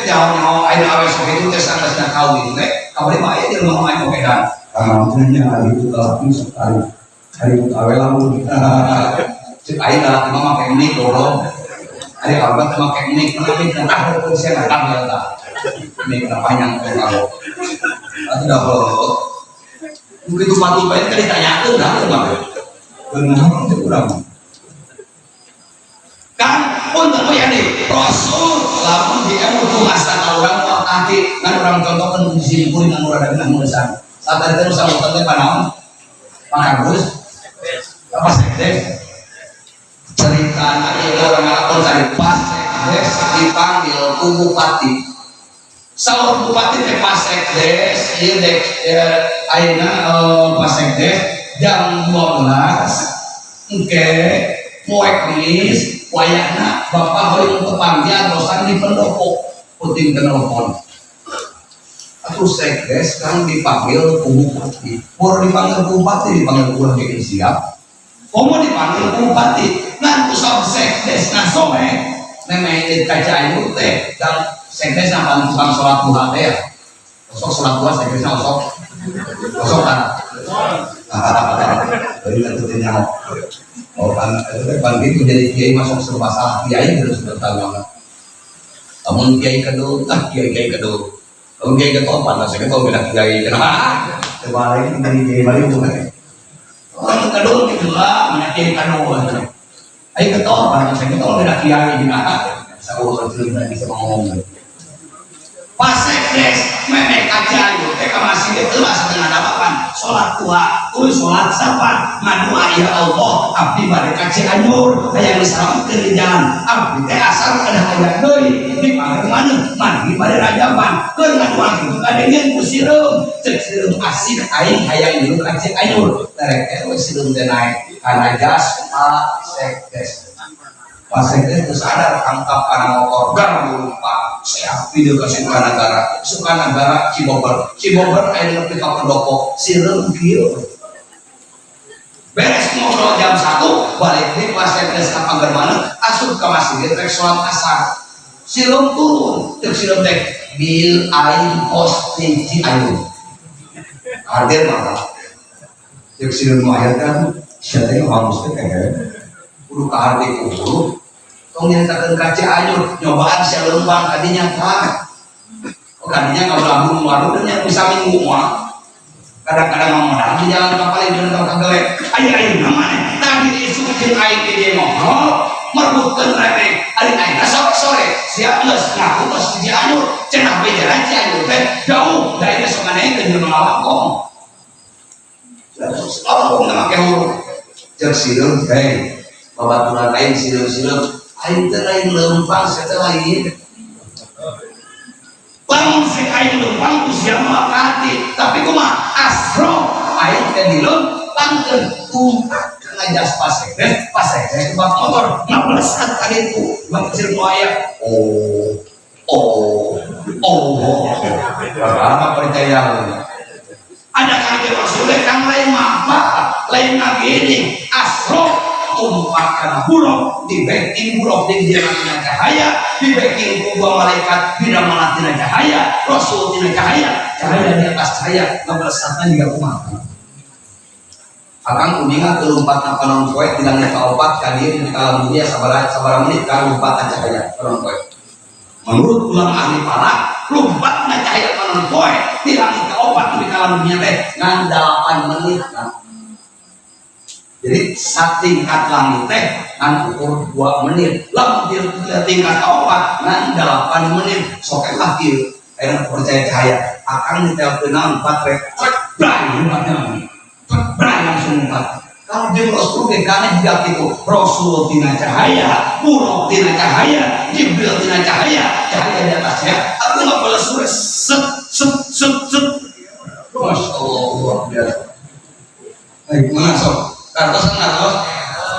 nyawa air awe sok itu teh sangatnya kawin teh kabari mah aya di rumah main kopedan Alhamdulillah hari itu kalau sekali hari itu awal lamun cek ayeuna mah make mik dorong ari abad mah make mik mik tah teu sia ngadang ya tah mik panjang kalau atuh dah begitu mati bae kan ditanyakeun dah mah benar teh urang kan punten we ade rasul lamun di emu masa urang mah nanti ngan urang contohkeun disimpulin ngan urang dengan nulisan sabar terus sama teh panaon Pak Agus apa sekdes cerita ini orang ngalapor cari Pak Sekdes dipanggil ku Bupati saur Bupati teh Pak Sekdes ieu dek ayeuna Pak Sekdes jam 12 engke poe Kamis wayahna Bapak hoyong kepanggil rosan di pendopo puting telepon atuh Sekdes kan dipanggil ku Bupati pur dipanggil ku Bupati dipanggil ku lagi siap komo dipanggil ku Bupati ngan kusab Sekdes ngasoe memang kaca ayu teh dan Sekdes nampan tukang sholat duha teh ya osok sholat duha Sekdesna osok kan jadi nanti tanya kan itu kan gitu jadi kiai masuk serba salah kiai terus bertahu namun kiai kedua kiai kedua kalau kiai ketopan saya ketahui beda kiai kenapa kembali dari kiai balik bukan orang kedua kedua menyakiti kedua ayo ketopan saya ketahui beda kiai di mana saya urut tidak bisa ngomong Pak Sekdes memek kaca ayo teka masih itu lah setengah delapan sholat tua tuh sholat sabar ngadua ya Allah abdi bade kaca anyur hayang diselamatkeun di jalan abdi teh asal ada hayang deui di panggil mana mandi bade rajaban keur ngadua kitu kadengeun ku sireum cek sireum asik aing hayang di kaca anyur terek we sireum teh naik kana jas Pak Sekdes Pak Sekdes itu sadar angkap kana motor garung Pak saya video kasih Sukanagara Cibobor ayo nepi ka pendopo sireum kieu beres ngobrol jam 1 balik deui Pak Sekdes ka pagar mana asup ka masjid rek salat asar sireum turun teh sireum teh bil aing kos tinggi ayu hadir mah teh sireum aya kan sia teh harus teh kudu ka hardi kudu tong nyatakeun kaca anyur nyobaan sia leumpang kadinya Pak kadinya ngabulabun waduh nya bisa minggu mah kadang-kadang mah di jalan kapal itu tong kagelek ayo namanya tadi isu jeung aing di dieu mah merebutkeun rek ari ayeuna sore siap geus ngaku geus di anyur cenah bejeran ci anyur teh jauh dari geus nganaekeun jeung ngawakong salawong make huruf jeung sireum teh babaturan lain sireum aing teh lain leumpang setelah lain lamun si aing leumpang usia makati tapi kumaha asro aing teh dileumpangkeun tumpak kana jas Pak Sekdes bak motor ngablesan ka ditu bang kecil nu aya apa percaya ada kaki Rasulullah kang lain mapa lain ngagini asro tumpak kana buruk di backing buruk di jalan cahaya di backing kubah malaikat bina malatina cahaya rasul tina cahaya di atas cahaya ngebersatna juga kumaha akang kuninga kelumpat napanon poe di langit kaopat kadir di alam dunia sabaraha menit kalumpatan cahaya panon poe menurut ulama ahli falak lumpatna cahaya panon poe di langit kaopat di alam dunia teh ngan 8 menit jadi satingkat langit teh ngan ukur 2 menit lamun tingkat kaopat ngan 8 menit sok lah kieu ayeuna percaya cahaya akan ditelkeun 4 rek cek brai tempatnya lagi cek brai Kalau dia Rasul karena juga itu Rasul tina cahaya, Buruk tina cahaya, Jibril tina cahaya, cahaya di atasnya. Aku nggak boleh surat set. Masya Allah, luar biasa. Baik, mana sob? Kartos.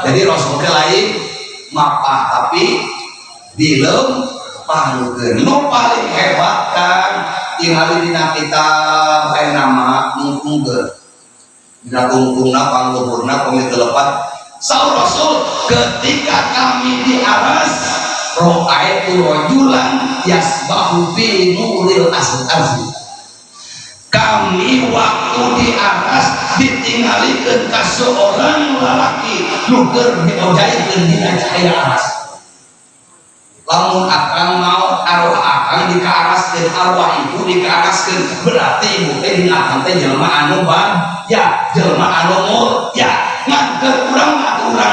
Jadi Rasulnya lain mapa tapi dilem palukeun. Nu paling hebat kan tinggal dina kitab aya nama mungkungkeun. Dina tungtungna pangluhurna pamit lepat. Saur Rasul ketika kami di aras ra'aitu rajulan yasbahu fi nuril asli. Kami waktu di atas ditinggalikeun ka seorang lalaki nu keur diojaikeun dina cahaya aras. Lamun akang mau arwah akang dikaaraskeun arwah ibu dikaaraskeun berarti ibu teh dina akang teh jelema anu ya jelema anu ya ngan keur urang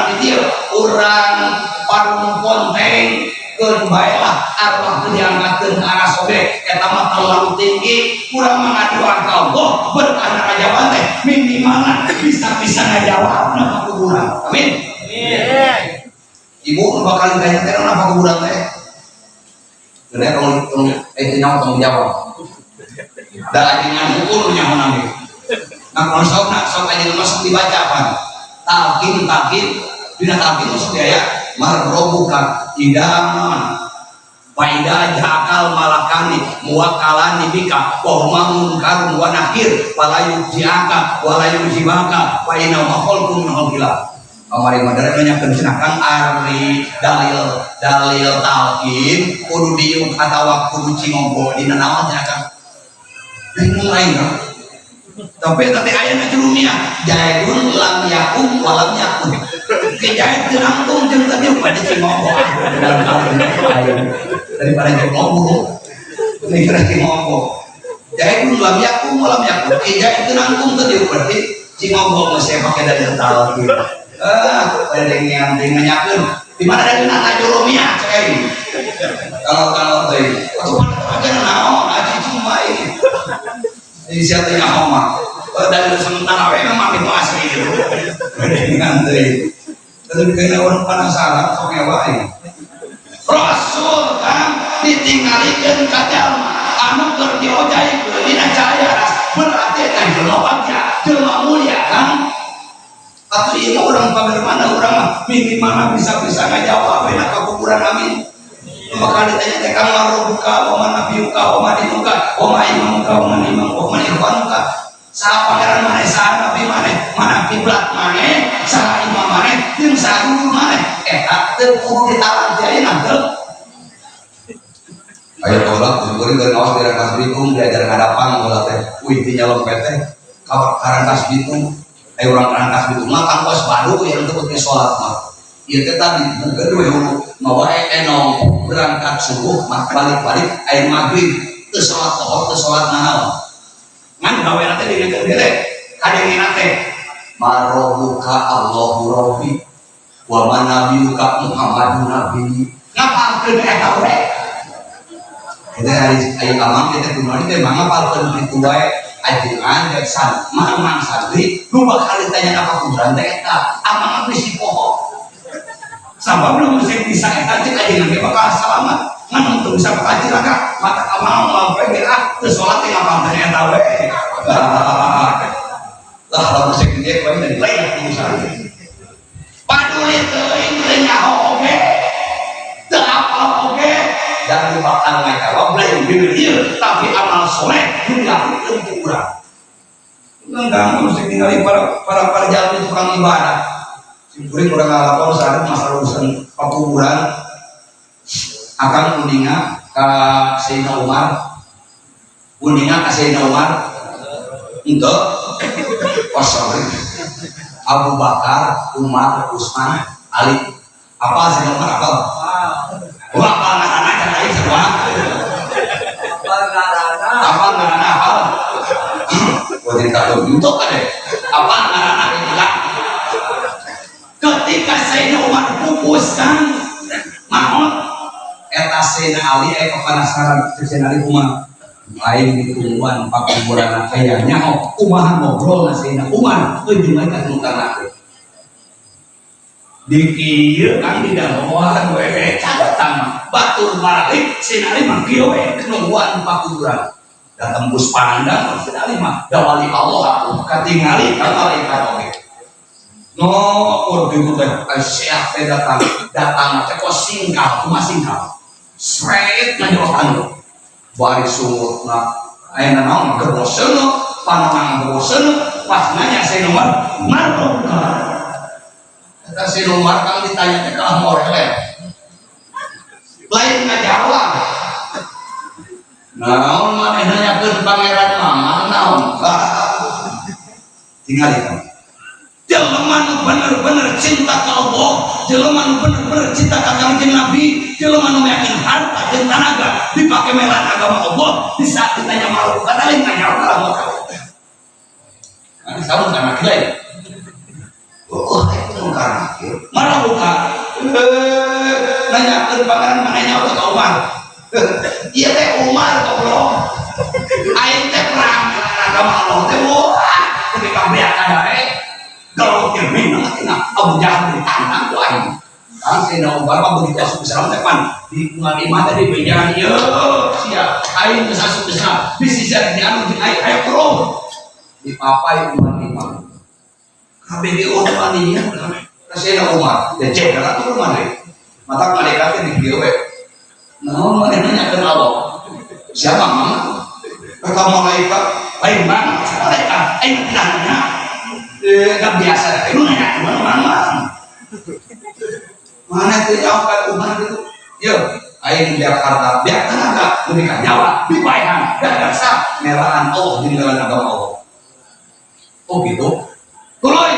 di dieu urang parung ponteng keun bae lah arwah teh diangkatkeun ka aras oge eta mah terlalu tinggi urang mengaduan ka Allah berkah ngajawan teh minimal bisa ngajawabna ka kuburan. Amin. Ibu bakal ditanya teh apa kuburan teh? Bener kalau nyawa tanggung jawab. Da ajengan ukur nyaho nami. Nah kalau sok aja masuk dibaca apa? Talqin dina talqin masuk ya marrobuka idaman faida jakal malakani muwakkalani bika wa huma munkarun wa nakir wala yujaka wala yujibaka wa inna ma khalqun min khalqillah. Kamari madara nanyakeun cenah ari dalil talqin kudu diuk atawa kudu cingonggo dina naon cenah Kang? Bingung lain kan? Tapi tadi ayatnya dunia jaidun lam yakum walam yakun kejahit dirangkum jeung tadi pada cingonggo daripada cingonggo ini kira cingonggo jaidun lam yakum walam yakun kejahit dirangkum tadi berarti cingonggo masih pakai dari kental ada yang nanyakeun di mana dari nata jurumia cai kalau tadi waktu aja naon aja cuma ini ini siapa yang ngomong dari sementara memang itu asli itu dengan tadi tapi kena orang penasaran soalnya wae Rasul kan ditinggalikeun ka jalma anu keur diojaikeun dina cahaya berarti teh jelema mulia kan atau ieu urang pabagaimana urang mah minimal bisa ngajawab enak ka kuburan amin. Maka ditanya teh kang marobuka wa manabiuka wa madinuka wa maimamuka wa manimam wa manirwanuka saha pangeran maneh saha nabi maneh mana kiblat maneh saha imam maneh jeung saha guru maneh eta teu kudu ditalan ti ayeuna teu. Aya tolak kuring keur ngaos di Rangkas Bitung diajar ngadapang heula teh uih ti nyalompet teh ka Rangkas Bitung aya urang Rangkas Bitung mah kangkos badu yang teu pake salat mah ieu teh tadi kedue hulu mawae enong berangkat subuh mak balik air maghrib teu salat tohor teu salat naon ngan gawe teh diri deure kadengina teh marobuka Allahu rabbi wa manabiuka Muhammadun nabi ngapalkeun eta we kita hari amang kita kumaha teh mangapalkeun kitu wae ajengan deksan mang santri nu bakal ditanya apa kuburan teh eta amang bisi poho sabab belum bisa eta cek ajengan ge bakal selamat ngan untuk bisa bakal cilaka mata amang lampe ge teu salat teh ngapal teh eta we lah lamun sek dia bae dari lain bisa paduli teuing teu nyaho oge teu apal oge dan bakal ngajawab lain bibir tapi amal soleh dilakukeun ku urang nggak mesti tinggali para jalmi tukang ibadah simpuring urang ngalapor saat masalah urusan pakuburan akan undinga ka Sayyidina Umar untuk sorry Abu Bakar, Umar, Utsman, Ali apa Sayyidina Umar apa? Wah, anak-anak kan lain semua. Apa anak-anak apa? Buat tahu untuk kan deh. Apa anak-anak itu lah? Ketika Sayyidina Umar pupuskan, mahon eta Sayyidina Ali penasaran Sayyidina Ali kumaha? lain ditungguan pakuburan kayaknya kumaha ngobrol nasina kumaha euy mereka tentang di kieu kan di dagoan we catatan batur maralik sinari mah kieu we nungguan pakuburan da tembus pandang sinari mah da wali Allah aku katingali ka malaikat oge no kudu teh syekh teh datang teh kok singkal kumaha singkal straight nganyokan bari sumutna ayeuna naon geboseun panangan geboseun pas nanya saya nomor marbuka kata si nomor kalau ditanya teh kalah morele lain ngajawab naon maneh nanyakeun pangeran mama naon tinggal itu jelema nu bener-bener cinta ka Allah jelema nu bener-bener cinta ka Kanjeng Nabi jelema nu yakin harta jeung tenaga dipake melan agama Allah di saat ditanya malu kada lain nanya Allah kan saung kana kieu oh itu karena marah buka nanya ke pangeran mananya untuk Umar iya teh Umar goblok aing teh perang agama Allah teh wah ketika beakan dae kalau kirmin nantina Abu Jahal ditantang ku aing kan Sayyidina Umar mah begitu asup Islam teh pan di imah teh dibejan ieu sia aing geus asup Islam bisi sia di anu di aing pro di papai imah KBDO maninya Sayyidina Umar ya cek kana tuh mane mata malaikat di kieu we naon mane nanyakeun Allah siapa mama kata malaikat lain banget malaikat aing nanya enggak biasa itu nanya mana mana tuh jawab Umar gitu yo aing biar harta biar tenaga lebih nyawa dibayang dan dasar merahan Allah di dalam agama Allah oh gitu tuloy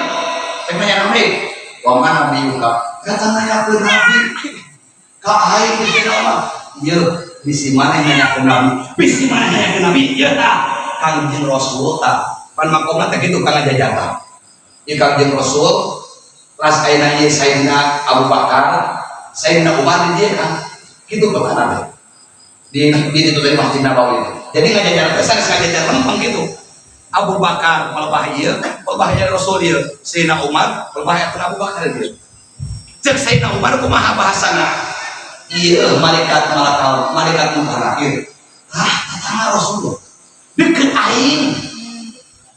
sebenarnya nabi wa mana nabi ungkap kata nanya ke nabi ka aing di dalam ieu bisi mana nanya ke nabi bisi mana nanya ke nabi ieu tah Kangjeng Rasul tah pan makomna teh kitu kana jajatan ieu Kangjeng Rasul ras ayeuna ieu Sayyidina Abu Bakar Sayyidina Umar di dia kan kitu ka nabi di itu teh Masjid Nabawi jadi ngajajar pesan ngajajar lempeng gitu Abu Bakar melebah ieu, melebah Rasul ieu. Sayyidina Umar melebah Abu Bakar ieu. Cek Sayyidina Umar kumaha bahasana? Ieu malaikat mutarakhir. Tatangna Rasul. Deukeut aing.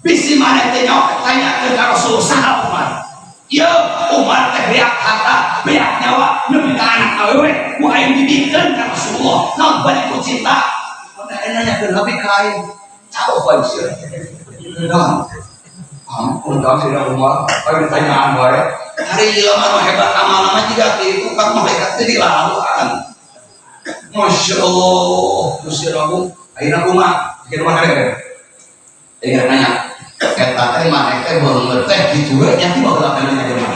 Bisi mana teh nyawa tanya ke Rasul saha Umar. Ieu Umar teh beak harta, beak nyawa, nepi ka anak awewe, ku aing dibikeun ka Rasulullah. Naon bari ku cinta? Mun ayeuna nanyakeun nabi ka aing. Tahu apa sih? Nah, ampun kau sudah Umar, kau ditanyaan bae. Hari ieu mah hebat amal mah jiga kitu kan malaikat teh dilaluan. Masyaallah, Gusti Allah. Ayeuna kumaha? Kieu mah kere. Ayeuna nanya, eta teh maneh teh beungeut teh kitu we nya ti baheula teh nanya mah.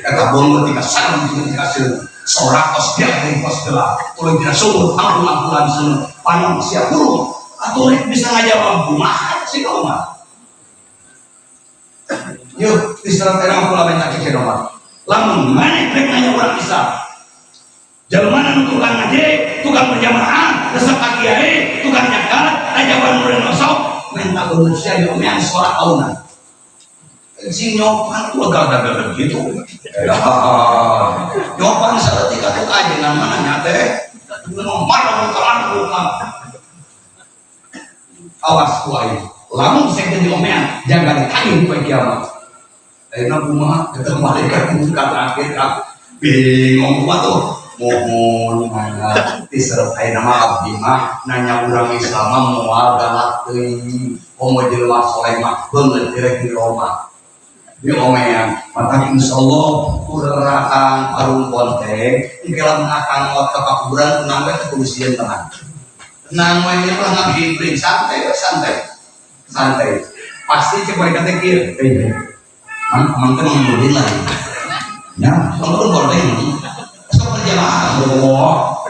Eta beungeut tika sareng dikasih sorakos dia ning pos geula. Ulun dina sumur ampun-ampunan seun panang sia burung. Atau bisa ngajawab kumaha sih Umar. Yuk, diserang terang pula minta cek nomor. Lamun mana rek nanya orang Islam. Jalmana nu tukang ngaji, tukang berjamaah, resep kiai, tukang nyakat, ajaban murid nosok, minta manusia di omean suara aunan. Sing nyopan tuh agak-agak gitu. Nyopan saeutik atuh ajengan mana nyate. Nomor kalau awas kuai. Lamun sekte di omean jangan ditagih poe kiamat. Ayeuna kumaha ketemu malaikat muka terakhir bingung kumaha tuh mohon nanya diserep ayeuna mah abdi mah nanya urang Islam moal galak teuing komo jelema soleh mah beungeut direk di Roma di omean maka insyaallah urang parumpon teh dikelam akang ngot ka pakuburan tenang we teh kudu tenang tenang we ieu mah ngabibring santai pasti cek mereka teh kieu aman teh mengudin lagi ya kalau bordeng sok berjamaah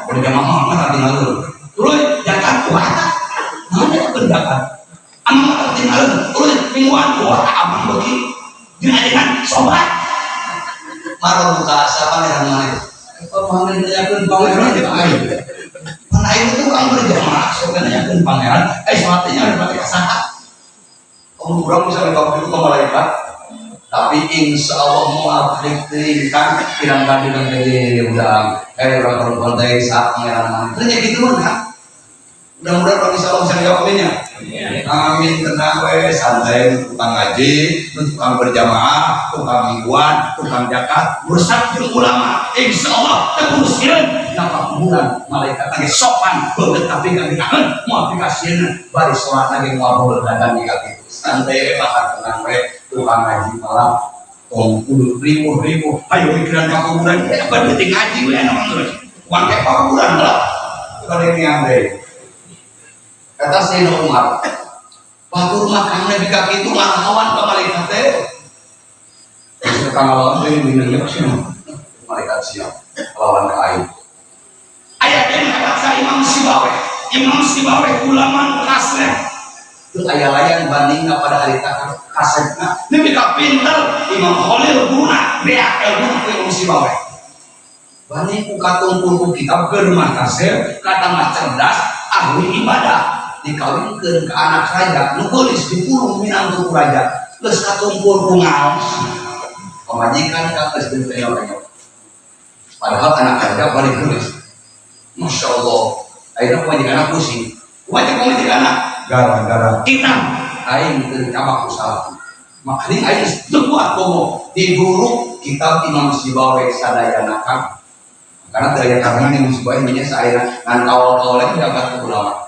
berjamaah mah tinggal ulun zakat puasa mana pendapat aman tinggal ulun mingguan puasa aman bagi dengan sobat marah buka siapa yang mana itu panggil dia pun panggil dia mana Ayo tukang berjamaah sebenarnya kan pangeran sholatnya ada pakai kesahat kamu kurang bisa dikawal itu ke malaikat tapi insya Allah mau kan pirang-pirang dari udah orang kontai saat pangeran ternyata gitu kan mudah-mudahan kalau insya Allah bisa dijawabinnya amin tenang santai tukang ngaji tukang berjamaah tukang mingguan tukang zakat bersat jeung ulama insya Allah terusieun napa kuburan malaikat lagi sopan banget tapi kan dikakeun mau aplikasieun bari sholat lagi ngobrol dadan di kaki santai bakal tenang tukang ngaji malam tong kudu ribu ayo pikiran ka kuburan apa penting ngaji we anu terus uang ke kuburan lah kalau ini andre kata Sayyidina Umar batur makan nabi kaki itu ngalawan ke malaikat teh sekarang lawan teh minangnya sih malaikat siap lawan ke air ayat yang kata Imam Sibawe ulama kasih itu ayat layan bandingnya pada hari takar kasetnya nabi kapinter Imam Khalil guna beak ilmu Imam Sibawe banding ku katungkul kitab ke rumah kasir kata mah cerdas ahli ibadah dikawinkeun ke anak raja nu geulis dipulung minangtu raja geus katumpul ku ngaos pamajikan ka geus teu teu padahal anak raja balik geulis Masya Allah ayeuna pamajikan pusing pamajikan gara-gara kita aing teu cabak usaha makanya aing teu kuat bogo di guru kitab Imam Sibawe sadayana kang karena daya karena Imam Sibawe nya saeuna ngan kawal-kawal lagi dapat ulama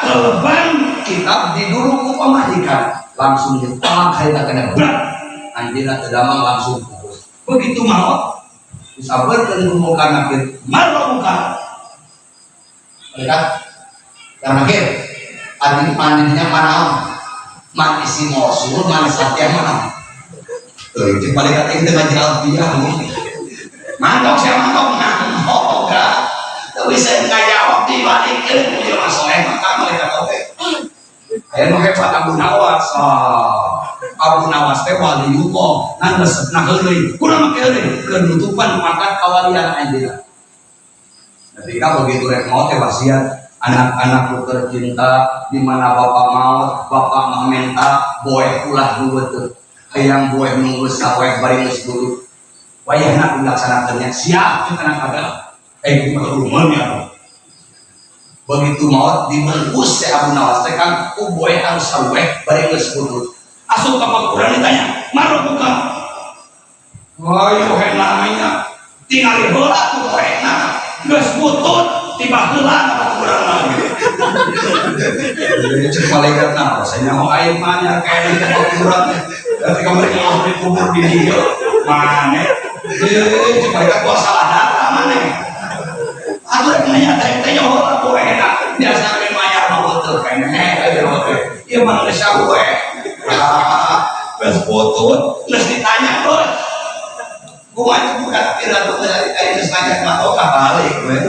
leban kitab didulu ku pamajikan langsung ditolak harita kena berat anjina terdamang langsung putus begitu maut disabarkan umukan akhir malu bukan mereka karena akhir adik mandinya mana mandi si mosul mandi satya mana tuh cik balik kata ini dengan jalbiah mantap saya mantap enggak tapi saya nggak jawab dibalikin punya masalah maka mereka tahu ayo hebat Abu Nawas Abu Nawas teh waliullah nan resepna heuleuy kurang make heuleuy kenutupan mangkat kawalian anjeunna ketika begitu rek maut teh wasiat anak-anak tercinta di mana bapak maut bapak mamenta boe ulah duweut hayang boe nu geus sawe bari geus dulu wayahna dilaksanakeunnya siap teu kana kagak kita rumahnya begitu maut dibungkus si Abu Nawas kan boy harus sawe bari geus butut asup ka Quran ditanya maro buka ayo henanya tingali heula tu boyna geus butut tiba heula ka Quran lagi cek malaikat na rasanya mau aing mah nya kae di Quran ketika mereka mau dikubur di dieu mane cek malaikat gua salah data mane aku nanya tanya orang gue enak biasa main mayar mau betul kayaknya iya mana ngesya gue pas foto nges ditanya gue macam bukan kira tuh dari kayak ngesanya nggak tahu balik gue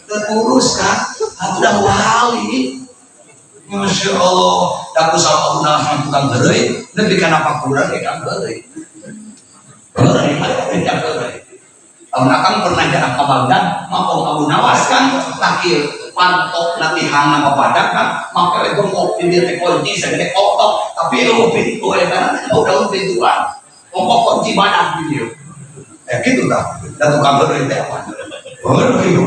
terurus kan aku udah wali Masya Allah aku sama Abu Nawas tukang berai lebih kenapa kurang ya kan berai tidak berai Amun akang pernah jalan ke Baghdad, makom Abu Nawas kan lakir pantok latihan nama badak kan, maka itu mau pilih kunci segede kotok, tapi lu pintu kan, udah pintuan, mau kunci badak video, gitu tak, dan tukang beri tewan, gitu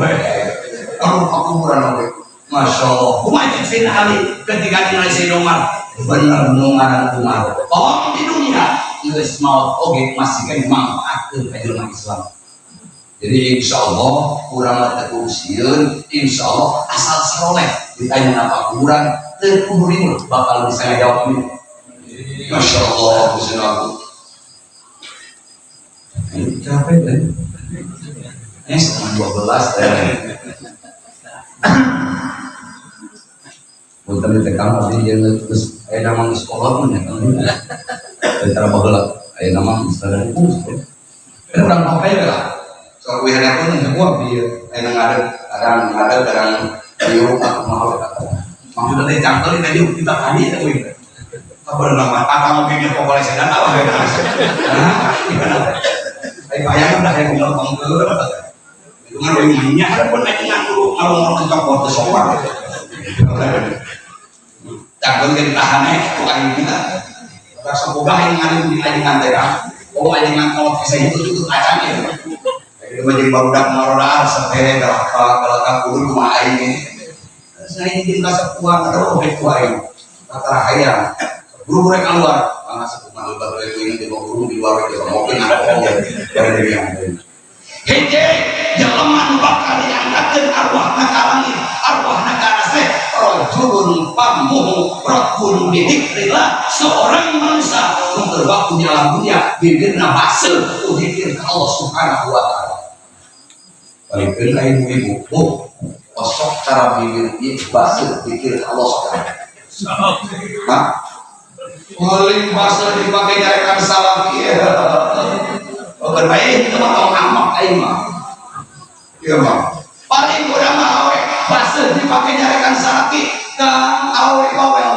kalau kuburan lagi, Masya Allah, umat Sayyidina Ali ketika dinilai Sayyidina Umar, benar nungaran Umar, oh di dunia, Inggris maut, oke masih kan manfaat ke kehidupan Islam. Jadi insya Allah kurang terkursiun, insya Allah asal seroleh ditanya apa kurang terkuburin bakal bisa ngejawab ini. Masya Allah Husin aku. Capek kan? Ini setengah 12 ya. Bukan ditekam tapi dia terus ayah nama sekolah pun ya kan? Antara bagelak ayah nama misalnya itu. Ini orang apa ya lah? So wihara pun semua biar yang ada di rumah mau maksudnya dari cangkel tadi kita tadi itu apa nama apa mungkin pokoknya sedang apa ya gimana ayam udah yang bilang tongkel itu kan minyak ada pun naik nganggur mau dicopot ke sopan. Takut kan tahannya bukan kita. Rasa boga yang ngalim di ajengan tera. Oh ajengan kalau kisah itu kacangnya. Itu jadi baru dak maroda sepele kalau kabur cuma aing. Saya ini merasa kuat atau lebih kuat yang terakhir. Buru-buru keluar, karena sepupu baru itu di bawah di luar itu mungkin ada dari yang lain. Hei, jalanan bakal diangkatkan arwah negara seh, rojulun pamuh, rojulun bidikrillah, seorang manusia yang berwaktu di alam dunia, bibirna basel, dikir ke Allah Subhanahu wa Ta'ala. Balikin ibu-ibu, osok cara bibir basel, dikir ke Allah Subhanahu wa Ta'ala. Paling bahasa dipakai nyarekan salam berbaik teman orang amak aing mah iya mah paling kurang awe bahasa dipakai nyarekan salaki kang awe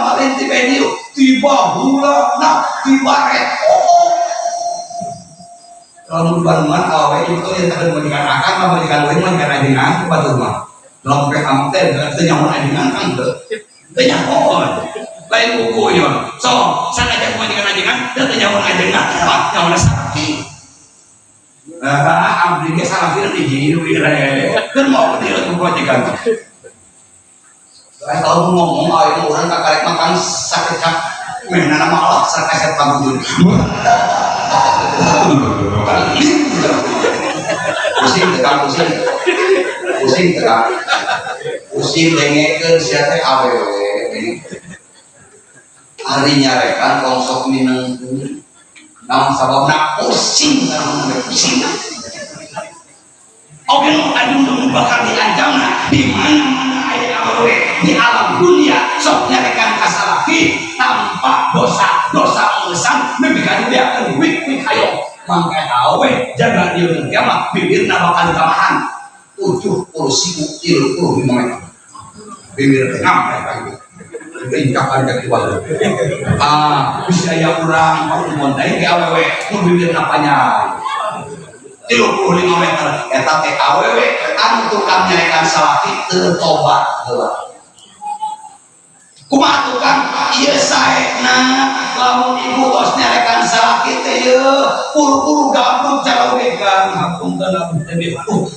malin di venue tiba bulan nak tiba kalau bantuan awe itu yang tadi majikan akan mah majikan lain majikan ajengan itu batu mah lompek amak teh itu nyamun ajengan kan itu nyamun lain bukunya so sana aja majikan ajengan dan nyamun ajengan nyamun sakit abdi ke salah kira di jiru kan mau ke dia tuh majikan kalau ngomong ayo orang tak karek makan sakit kak mana nama Allah sakit panggung pusing dengekeun sia teh awewe hari nyarekan kongsok mineng namun sababna pusing oke aduh bakal diancamna di mana-mana aya awewe di alam dunia sok nyarekan kasalaki tanpa dosa ulesan nepi ka dia akan wik ayo mangka awe jaga dia dan kiamat bibirna bakal ditamahan 70.000 ilmu bibir tengah tingkakan kaki waduh bisa ya kurang mau montai ke awewe mau bibir napanya 35 meter eta teh awewe anu tukang nyarekan salaki teu tobat heula kumaha tukang ieu saena lamun ibu tos nyarekan salaki teh yeuh puru-puru gampang cara wegang hapunten lamun teh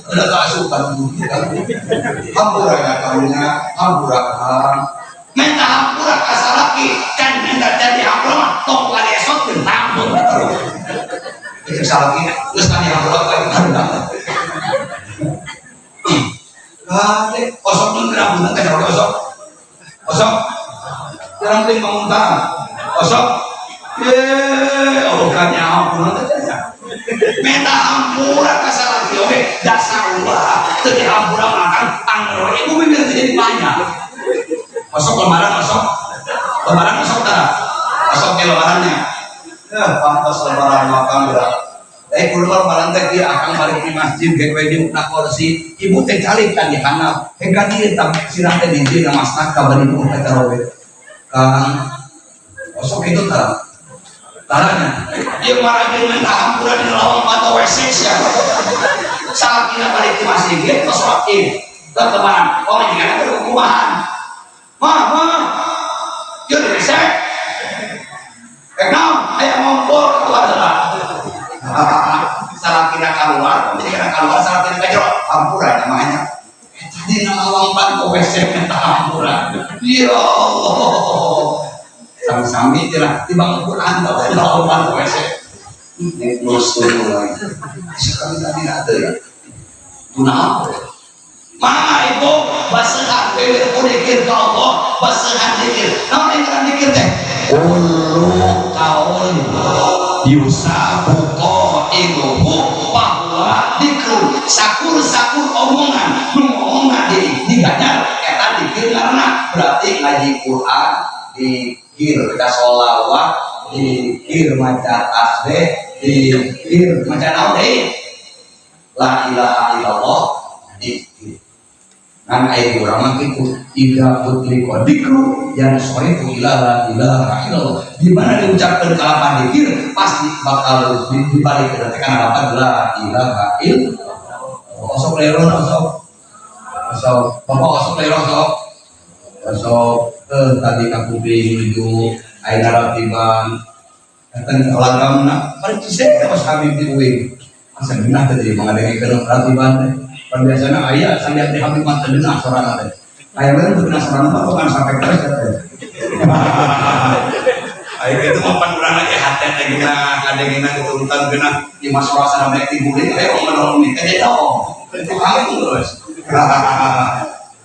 ada kasukan hampura karunya hampura minta hampura ka salaki can minta jadi hampura tong lari esot teu tampun itu salaki geus tadi hampura ka harga kade osok mun rambutan teh osok jangan penting menguntang osok bukannya ampun minta hampura ka salaki oke dasar ulah teu dihampura makan angro ibu bibir jadi banyak osok lebaran osok tara osok ke lebarannya ya pantas lebaran makan berat kudu lebaran teh dia akan balik di masjid ge we di na kursi ibu teh calik kan di handap hengka dieu tapi sirah teh di dieu masnak ka bari nu teh tarawih kang osok itu taranya ieu marah jeung minta hampura di lawang atau WC sia salakina balik di masjid ge tos wakil teman orang jangan ada hukuman mah yuk resek kenal ayah ngompor keluar salah kira keluar salah kira keluar hampura namanya tadi ngalawang pan WC minta hampura ya Allah sami-sami jelas timbang Quran tau ngalawang pan WC ini terus lagi sekali tadi ada ya tunang mana ibu basahan bibir dikir ke Allah basahan dikir namun yang dikir teh ulu kaul yusabu qailuhu bahwa dikir sakur omongan ngomongna diganyar eta dikir karena berarti ngaji Quran dikir kita sholawat dikir maca tasbih dikir maca naon deui la ilaha illallah dikir kan ayat orang itu tidak putliko dikru yang sore itu ilaha illallah di mana diucapkan kalapan dikir pasti bakal dibalik karena apa la ilaha illallah osok lero osok Masuk, bapak masuk lewat sok. Masuk tadi kapuping menuju air naratiban. Kan lagam nak, paling saya pas Habib di UIN. Masa benar tadi mengadai ke naratiban. Pada biasanya ayah saya lihat di Habib mata dengar suara nanti. Ayah benar tuh dengar suara nanti bukan sampai keras kata. Ayah itu mapan berang lagi hati ada gina keturutan gina di masalah sana baik tiburin. Ayah menolong nih, kayak tahu. Itu kami terus.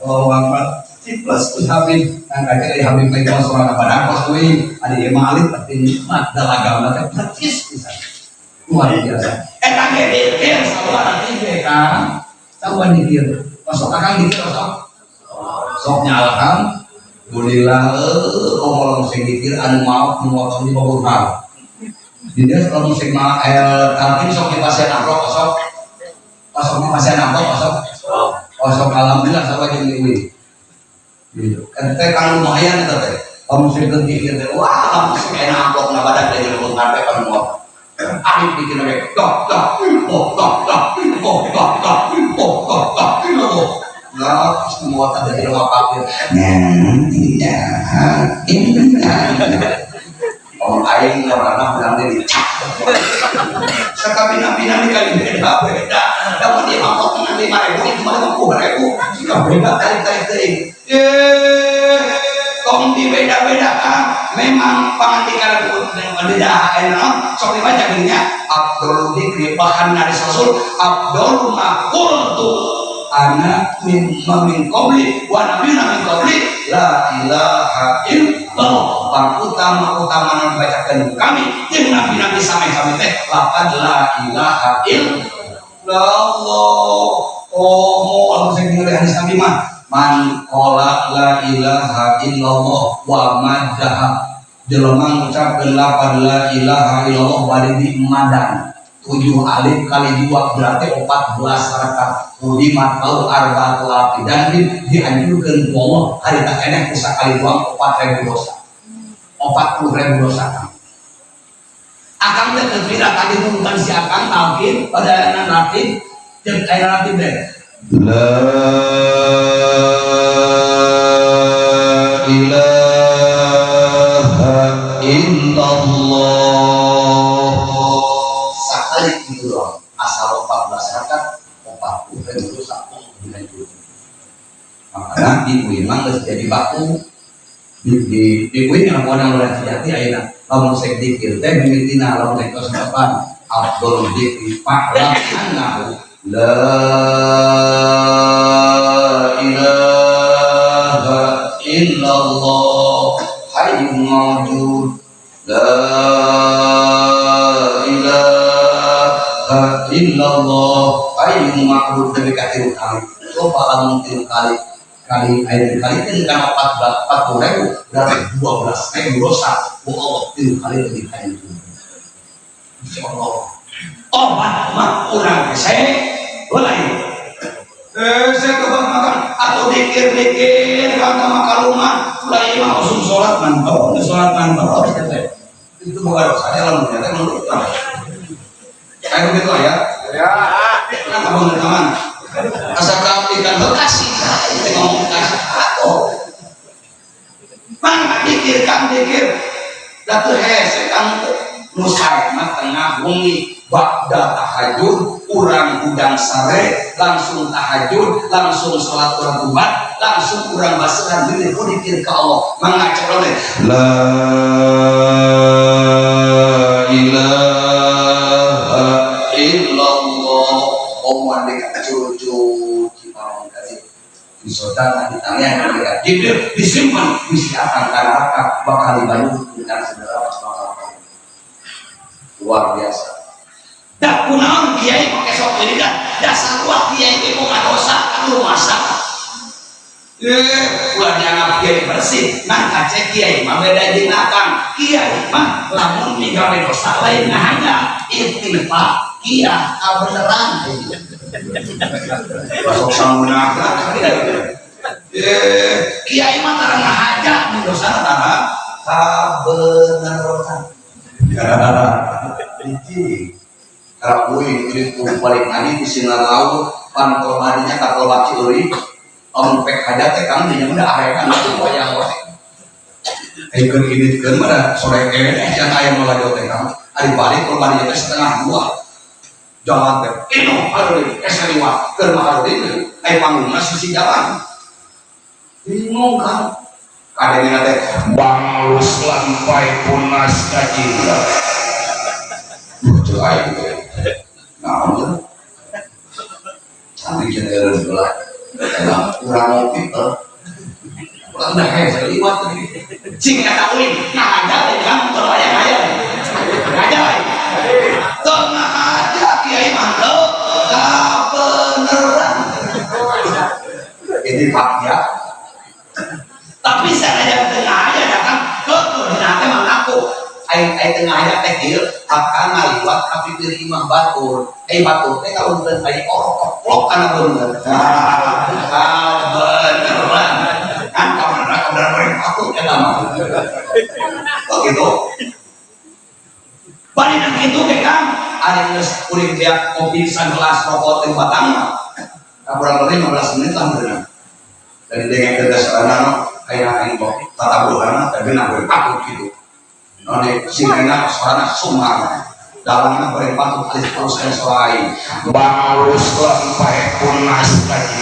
Oh, apa? Si plus tuh Habib, kan kayak Habib lagi masalah pada kos tuh, ada yang malit tapi nikmat dalam agama tapi praktis bisa. Luar biasa. Kan dia sama nanti kan, sama dikir. Masuk akang dikir masuk. Soknya alhamdulillah, ngomong sing dikir anu maaf memotong di bawah hal. Dia kalau musik mah tapi sok di pasien amplop masuk. Masuknya pasien amplop masuk. Masuk alhamdulillah sama yang ini. Gitu. Kan kalau lumayan itu teh. Kamu sih dikir teh, wah musik enak amplop na badan dari lembut sampai kan mau. Arif bikin lagi, tok. Nah, semua ada di rumah papir. Om aing orang bilang diri. Sekali nabi kali beda. Dapat dia mampu dengan 5.000, cuma 50.000. Jika beda kali. Kong dibeda-bedakan. Memang pangandikan dengan beda. Sok dibaca dirinya. Abdul dikri bahan dari Rasul. Abdul makultu. Anak min qabli wa nabiyuna min qabli la ilaha illallah. Pang utama yang dibacakan kami jeung nabi-nabi sampai kami teh laqad la ilaha illallah. Oh, mau sing dengar hadis Nabi mah man qala la ilaha illallah wa maddaha jelema ngucapkeun laqad la ilaha illallah bari di madan 7 alif kali 2 berarti 14 rakaat. Udimat au arba'atu alfi dan dianjurkeun ku Allah hari tak keneh ku sakali doang 4.000 dosa. 40.000 dosa. Akang teh kepira tadi bukan si akang talqin pada nanti jeung aya nanti deh. La ilaha illallah. Asal 14 rakaat 40.000 dosa dihancurkan. Makanya di Kuimang harus jadi baku di Kuimang yang mau nang hati-hati ayeuna lamun sek dikir teh mimitina lamun nek tos depan Abdul dikri fa'lam annahu la ilaha illallah hayyun mawjud la illallah ayyun ma'ruf dari katiru kali. Coba lamun tiru kali air kali itu kan 40.000 berarti 12.000 dosa. Allah tiru kali lebih kali itu. Insyaallah. Oh, mah urang saya boleh. Saya kebat makan atau dikir kata makaluman mulai mah usum sholat mantap itu bukan dosa ya lamun ternyata menurut kayak begitu ya? Ya. Kan abang dan teman. Asal keaplikan bekasi, kita ngomong bekasi atau mana dikir. Datu hese kan nusai mah tengah bunyi bakda tahajud, urang udang sare, langsung tahajud, langsung sholat urang umat, langsung urang basuhan diri pun dikir ke Allah. Mangacol deh. La ilaha illallah. Omongan dekat cucu Cipawang tadi disodakan di tangan dia disimpan disiapkan karena raka bakal dibantu dengan saudara bakal luar biasa. Dak kunaon kiai pakai sok ini dah dasar gua kiai itu mau dosa kan lu masak. Ulah dianggap kiai bersih, nah kacek kiai mah beda jinakang kiai mah lamun minggawe dosa lain hanya istighfar. Iya, beneran. Masuk sangguna. Kiai mah tarang ngahajak di dosa tarang beneran. Iki karena ini balik lagi di sinar laut pantol harinya kapal baki uri pek aja teh kang dinya udah arekan itu wayang wae. Ayeuna gini mana sore kene jan aya melajo teh kang. Ari balik korban teh setengah dua. Jalan teh ino hareuy eseriwa keur mahareuy aya panggungna sisi jalan. Bingung kan. Kadangnya teh bangus lampai punas kajina. Lucu aja gitu. Nah, cantik cenderung belah. Dalam kurang ngopi tuh. Kurang udah kayak seliwat tuh. Cing kata uin, nah aja deh kamu terbayang-bayang. Aja lah. Tengah aja kiai mantap. Gak beneran. Ini Pak ya. Tapi saya tengah aja datang ke koordinatnya mengaku ai tengah aja teh kieu akan ngaliwat ka pipir imah batur batur teh kalau bener ai orok kana bener beneran kan kamera mereka batur ya lama kok gitu bari nang kitu ge Kang ari geus kuring dia kopi sagelas rokok teh batang mah kurang lebih 15 menit lah bener dari dengan kedasaran kayak ini kok tata bulan tapi nak berpatut gitu. None sinena suara sumar dalamnya berpatut alis terus sesuai. Bagus lampai punas lagi.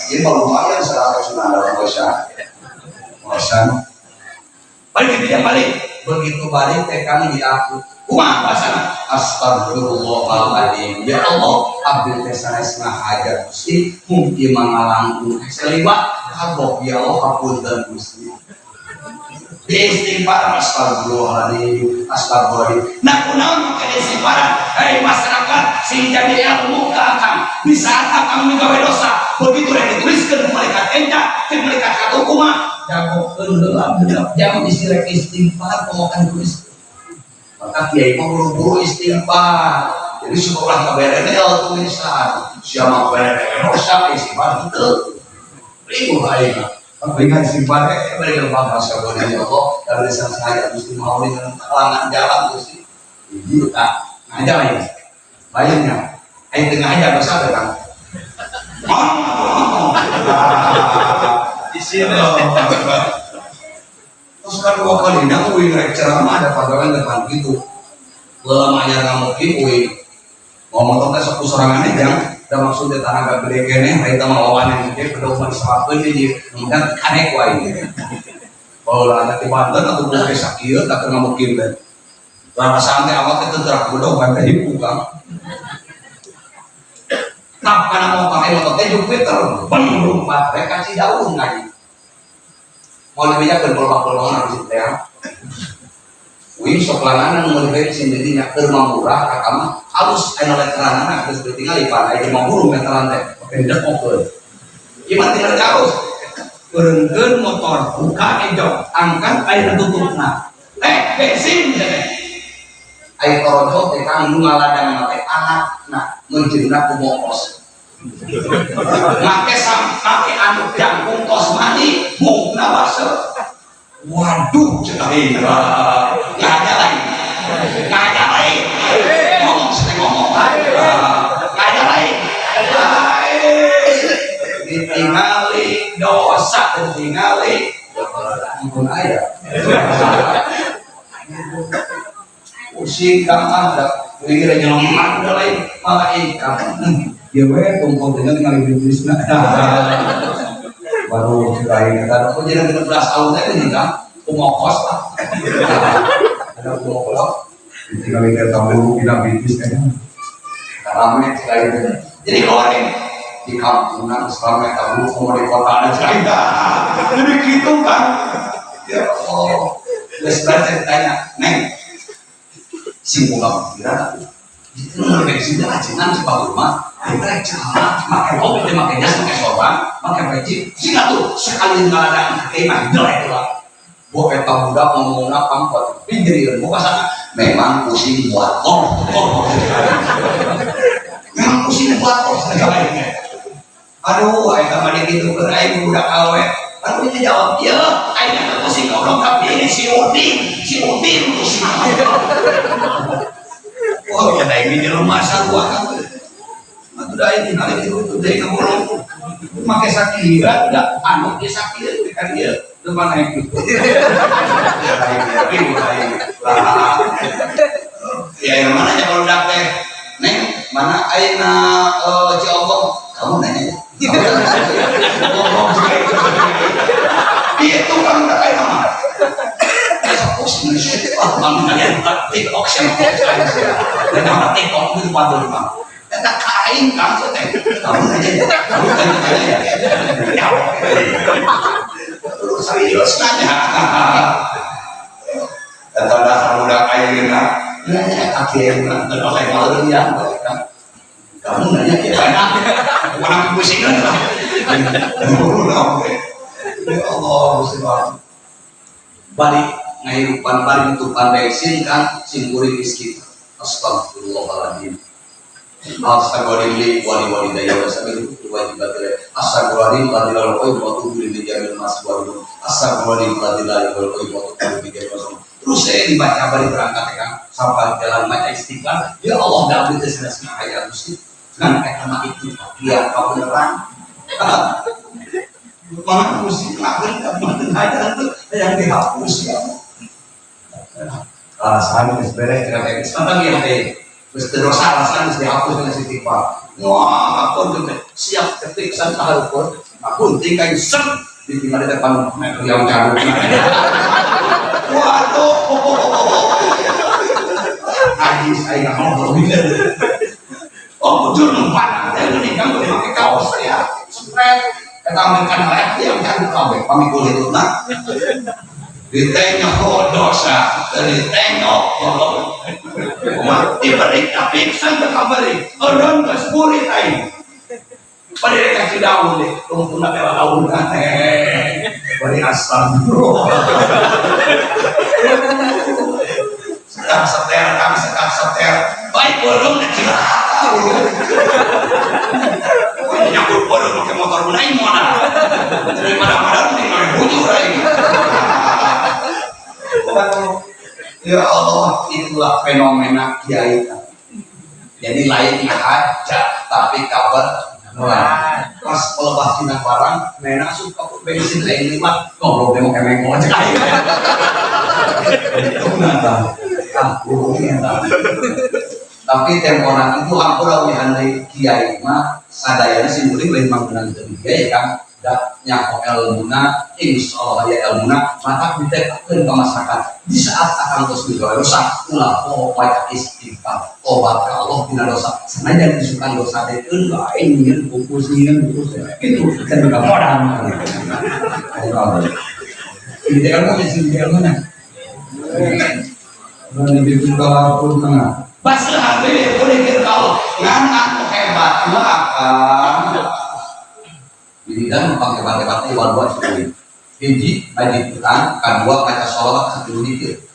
Ini baru lumayan secara sunnah dalam bahasa. Balik dia balik. Begitu balik teh kami diaku. Kumaha bahasana? Astagfirullahaladzim. Ya Allah, abdi teh sanesna hajat Gusti mungkin mangalangkung seliwat kabok ya Allah hapunten Gusti. Istighfar astagfirullahaladzim. Nah kunaon make istighfar? Hei masyarakat sing jadi ilmu ka akang. Di saat akang migawe dosa, begitu rek dituliskeun malaikat enca, teh malaikat katukumaha jagokeun heula bener jam istirek istighfar pomokan tulis. Maka kiai mau buru-buru istighfar. Jadi sekolah kabarnya tulisan. Siapa kabarnya dosa istighfar itu. Ribu aja. Berikan istighfar berikan bahasa kepada Allah dari lisan saya mesti mau dengan kalangan jalan mesti. Ini tak aja ini. Bayangnya. Ayo tengah aja besar kan. Di sini. Terus kedua kalinya uing rek ceramah ada padawan depan gitu. Lamanya ngamuk uing ngomong tentang satu serangannya yang ada maksudnya tanah gede kene kita melawan yang gede pedoman disebabkan jadi kemudian aneh wae. Kalau ada di Banten atau bukan sakit tak kena mungkin deh. Lama santai awak itu terak bodoh bantai ibu kan. Nah karena mau pakai motor teh Jupiter penuh baterai kasih daun lagi. Mau lebih jauh berpolong-polongan harus itu ya. Wih, soklanan mau lebih sendiri nyak terma murah, kakak halus, ayo oleh teranan, terus tinggal lipat, ayo 50 meteran teh, pendek mobil. Gimana tinggal jauh? Berenggan motor, buka hijau, angkat air tutupna. Bensin deh. Ayo torojo, tekang ngaladang mate anak, nah menjenak kumokos. Make anu jangkung kos mandi mungna basa. Waduh cenah ngajak lagi ngomong sedang ngomong ngajak lagi ditingali dosa ditingali ampun aya pusing kang ada pikir nyelomak udah lain malah ikan ya weh tumpang dengan ngali bisnisna baru lain ada pun jadi 16 tahun saya ini kan kumokos lah ada kumokos tinggal lihat tamu bilang bisnis kayaknya ramai sekali jadi keluarin di kampungan selama tamu mau di kota ada cerita jadi gitu kan ya Allah sebenarnya ceritanya neng simpulang kira itu lebih sini acinan sebagai rumah mereka makan kopi, makan jas, makan sorban, makan peci. Sehingga tuh sekali nggak ada keiman jelek lah. Gua kata budak ngomong apa buat pinggir, gua pasang memang pusing buat memang pusing buat segala aduh, ayo kemarin gitu berai budak awe. Lalu dia jawab, ya, ayo nggak pusing ngobrol tapi ini si Udin pusing. Oh ya, ini di rumah saya kan. Sudah ini hari itu dari kamu pakai sakira enggak anu dia sakira kan dia depan naik itu ya yang mana aja kalau udah teh neng mana aina Ciobong kamu nanya itu kan udah kayak nama kalian TikTok siapa dan nama TikTok itu padahal bang kita kain kan teh kamu nanya kamu nanya ya terus serius nanya kata dasar udah kayak gini akhirnya kalau kayak malu ya kamu nanya ya banyak bukan aku pusingan lah ya Allah musibah balik ngahirupan balik untuk pandai kan singkuri miskin astagfirullahaladzim astagfirullahaladzim wali daya wasabil wajibatil astagfirullahaladzim ladilal qoi waktu beli jamil mas walu astagfirullahaladzim ladilal qoi waktu beli jamil mas terus saya dibaca balik berangkat ya kan sampai jalan baca istighfar ya Allah dah beri tersenas ayat muslim kan karena itu dia kau beneran mana muslim ngapain kamu ada itu yang dihapus ya alasan sebenarnya cerita tentang yang teh berdosa alasan dihapus dengan istighfar wah aku tuh siap ketik santai pun aku tinggal set di mana depan yang jago waduh Haji saya nggak mau oh betul lupa ini kan pakai kaos ya spread ketambahan layak yang kan kabeh pamikul itu nak ditengok dosa ditengok mati beri tapi sampai kabari orang nggak sepuluh lain pada kasih daun deh rumput nak daun beri asam sedang seter baik bolong dan tidak nyambut bolong pakai motor naik mana daripada modal tinggal bujur lagi ya Allah itulah fenomena kiai jadi lainnya aja tapi kabar pas pelepas sinar barang menak suka bensin lain lima ngobrol demo kemeng mau aja tapi temporan itu hampura wihandai kiai mah sadayana simbolik lain manggunan dia ya kan dak nyako ilmuna insyaallah ya ilmuna maka ditekkeun ke masyarakat di saat akan terus dosa ulah baca istighfar tobat ke Allah dina dosa sanajan disukan dosa teh lain nyeun fokus gitu dan juga modal ini kan mau isi dia mana lebih juga pun tengah basah be boleh kita kalau ngan aku hebat mah akan jadi dan pakai bate-bate wal-wal sekali hiji baca Quran kedua baca sholawat satu dikir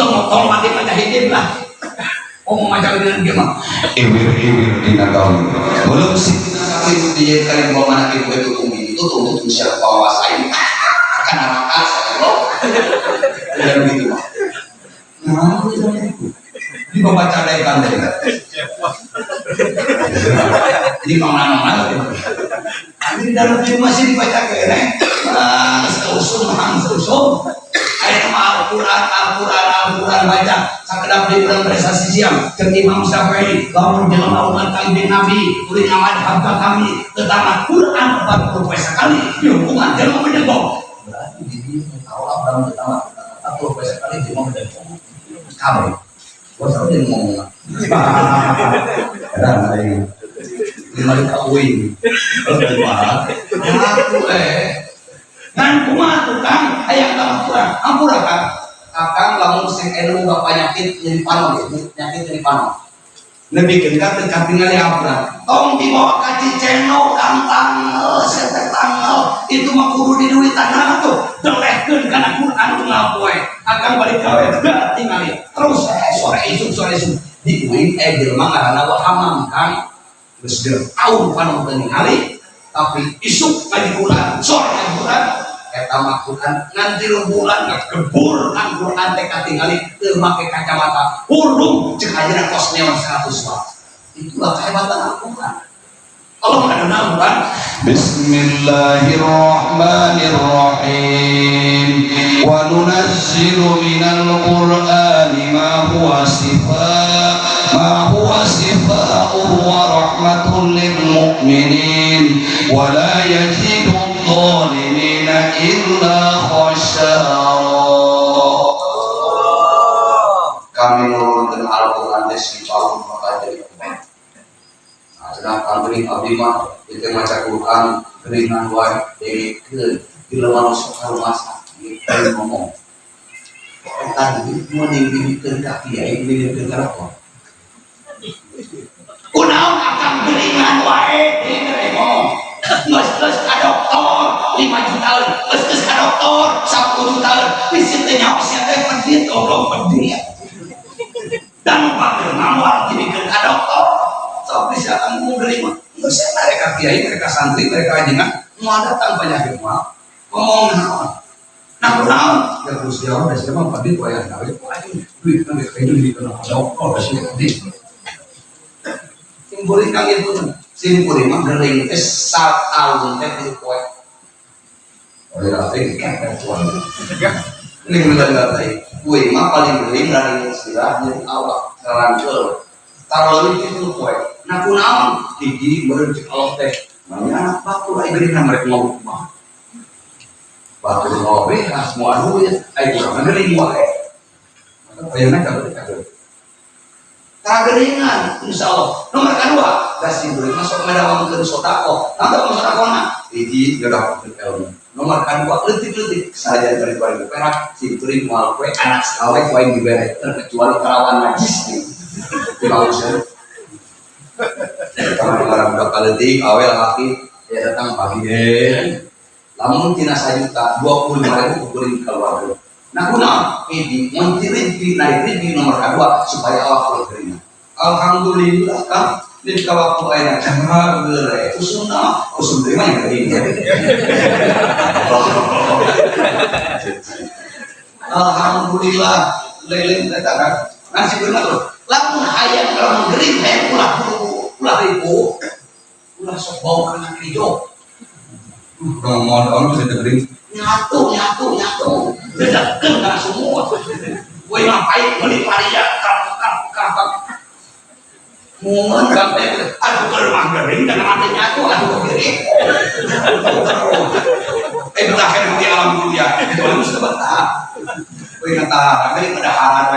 tong mati baca hijab lah macam dengan dia mah iwir dina kaum belum sih kali dia kali bawa mana itu itu untuk siapa wawasain karena maka saya dan begitu mah nah itu di pembaca lekan deh ini mana di dalam itu masih dibaca kene seusul ayat Al-Quran baca sakedap di bulan prestasi siang ke Imam Syafi'i lamun jelema umat kanjeng Nabi kuring amadhab ka kami tentang Quran 40 sekali hubungan jelema menjebok berarti di Allah dalam pertama 40 sekali jelema menjebok kabeh bosan dia ngomong kadang saya lima kawin aku ngan kumaha tukang aya Al-Quran ampura kan akang lamun sing enu bapak nyakit jadi panon nyakit jadi panon lebih kan dekat tinggal Al-Quran tong dibawa ka Ciceno kang tanggal setek tanggal itu mah kudu di duit tanah tuh delehkeun kana Quran ngapoe akang balik gawe tinggal terus sore isuk di duit jelema ngaranna Wahamam kan geus taun panon teu ningali tapi isuk ngaji Quran sore ngaji Quran eta mah Quran ngan 3 bulan ngebur kan Quran teh katingali teu make kacamata hurung cek ayeuna kos neon 100 watt itulah kehebatan Al-Quran Allah ada nama. Bismillahirrahmanirrahim. Wa nunazzilu minal Qur'ani ma huwa shifaa'un wa rahmatun lil mu'minin wa la yazidul zalimina illa khasara. Kami menurunkan Al-Quran di tahun maka jadi pemain. Nah, sedangkan beri abdi mah itu maca Quran keringan wae dari ke di lawan soal masa di ngomong. Tadi mau dibikin kaki ya ini dibikin apa? Kunaon akan keringan wae di ngomong. Geus ka dokter 5 juta, geus ka dokter 10 juta. Bisi teh nyawa sia teh pedit goblok pedit. Dan pakai nama dibikin ka dokter. So bisa akan menerima. Geus mereka kiai, mereka santri, mereka ajengan mau datang penyakit mah. Ngomong naon? Nah kunaon? Ya terus jawab da siapa pedit wayah gawe. Duit kan kayak duit kana dokter sih pedit. Simbolik kang itu simbolik mah gering teh satahun teh di poe. Oh ya teh kan tuan. Ini benar teh. Kue mah paling gering dari istilah dari awal terangkel. Taruh itu poe. Nah kunaon gigi baru cek Allah teh. Namanya baku ai gering mereka ngomong mah. Baku ngobe semua duit ai kurang gering wae. Ayeuna kabeh. Kageringan, insya Allah. Nomor kedua, kasih duit masuk medawang ke sotako. Nanti masuk sotako hiji gerak ke ilmu. Nomor kedua, letik saja dari 2000 perak, si turing mual kue anak sekawai kue yang diberi terkecuali perawan najis nih. Tidak usah. Kalau orang bakal letik, awal laki ya datang pagi deh. Lamun tina 1 juta 25.000 kukurin keluarga. Nah guna ini menciri naik nomor kedua supaya awak berkeringat. Alhamdulillah kan di waktu ayat jangan boleh usum terima yang tadi. Alhamdulillah leleng katakan nasi benar loh. Lamun hayang kalau gering hayang ulah ribu ulah sok bau kena hijau. Ngomong sudah gering. Nyatu dedekkan kan semua gue ngapain beli varia kapal mohon sampai aku ke rumah gering dan mati nyatu aku gering berakhir di alam dunia itu harus sebentar gue kata gering medaharan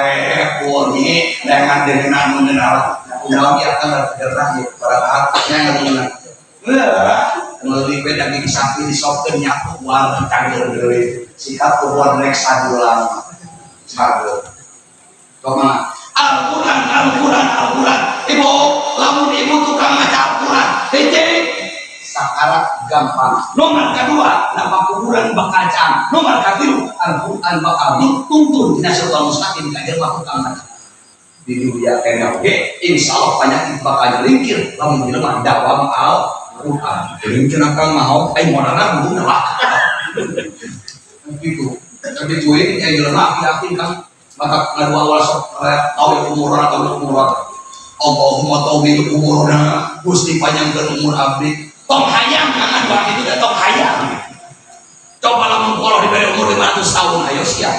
poni dengan mengenal udah dia akan bergerak pada hatinya yang mengenal lebih beda di samping di sopir nyatu warna canggur dari sikap keluar reksa dulang sabar kemana Al-Quran ibu lamun ibu tukang maca Al-Quran hiji sakarat gampang nomor kedua nama kuburan bakal cang nomor ketiga Al-Quran bakal dituntun tidak serta mustaqim kajian waktu tukang maca di dunia kena oke insya Allah banyak bakal ringkir lamun jelema dawam Al-Quran jadi kenapa mau modalnya guru lah gitu tapi cuy yang jelema yakin kan maka ngadu awal sok tahu umuran atau umuran Allahumma taubil umurna Gusti panjangkeun umur abdi tong hayang kan buat itu dan tong hayang coba lamun kalau diberi umur 500 tahun ayo siap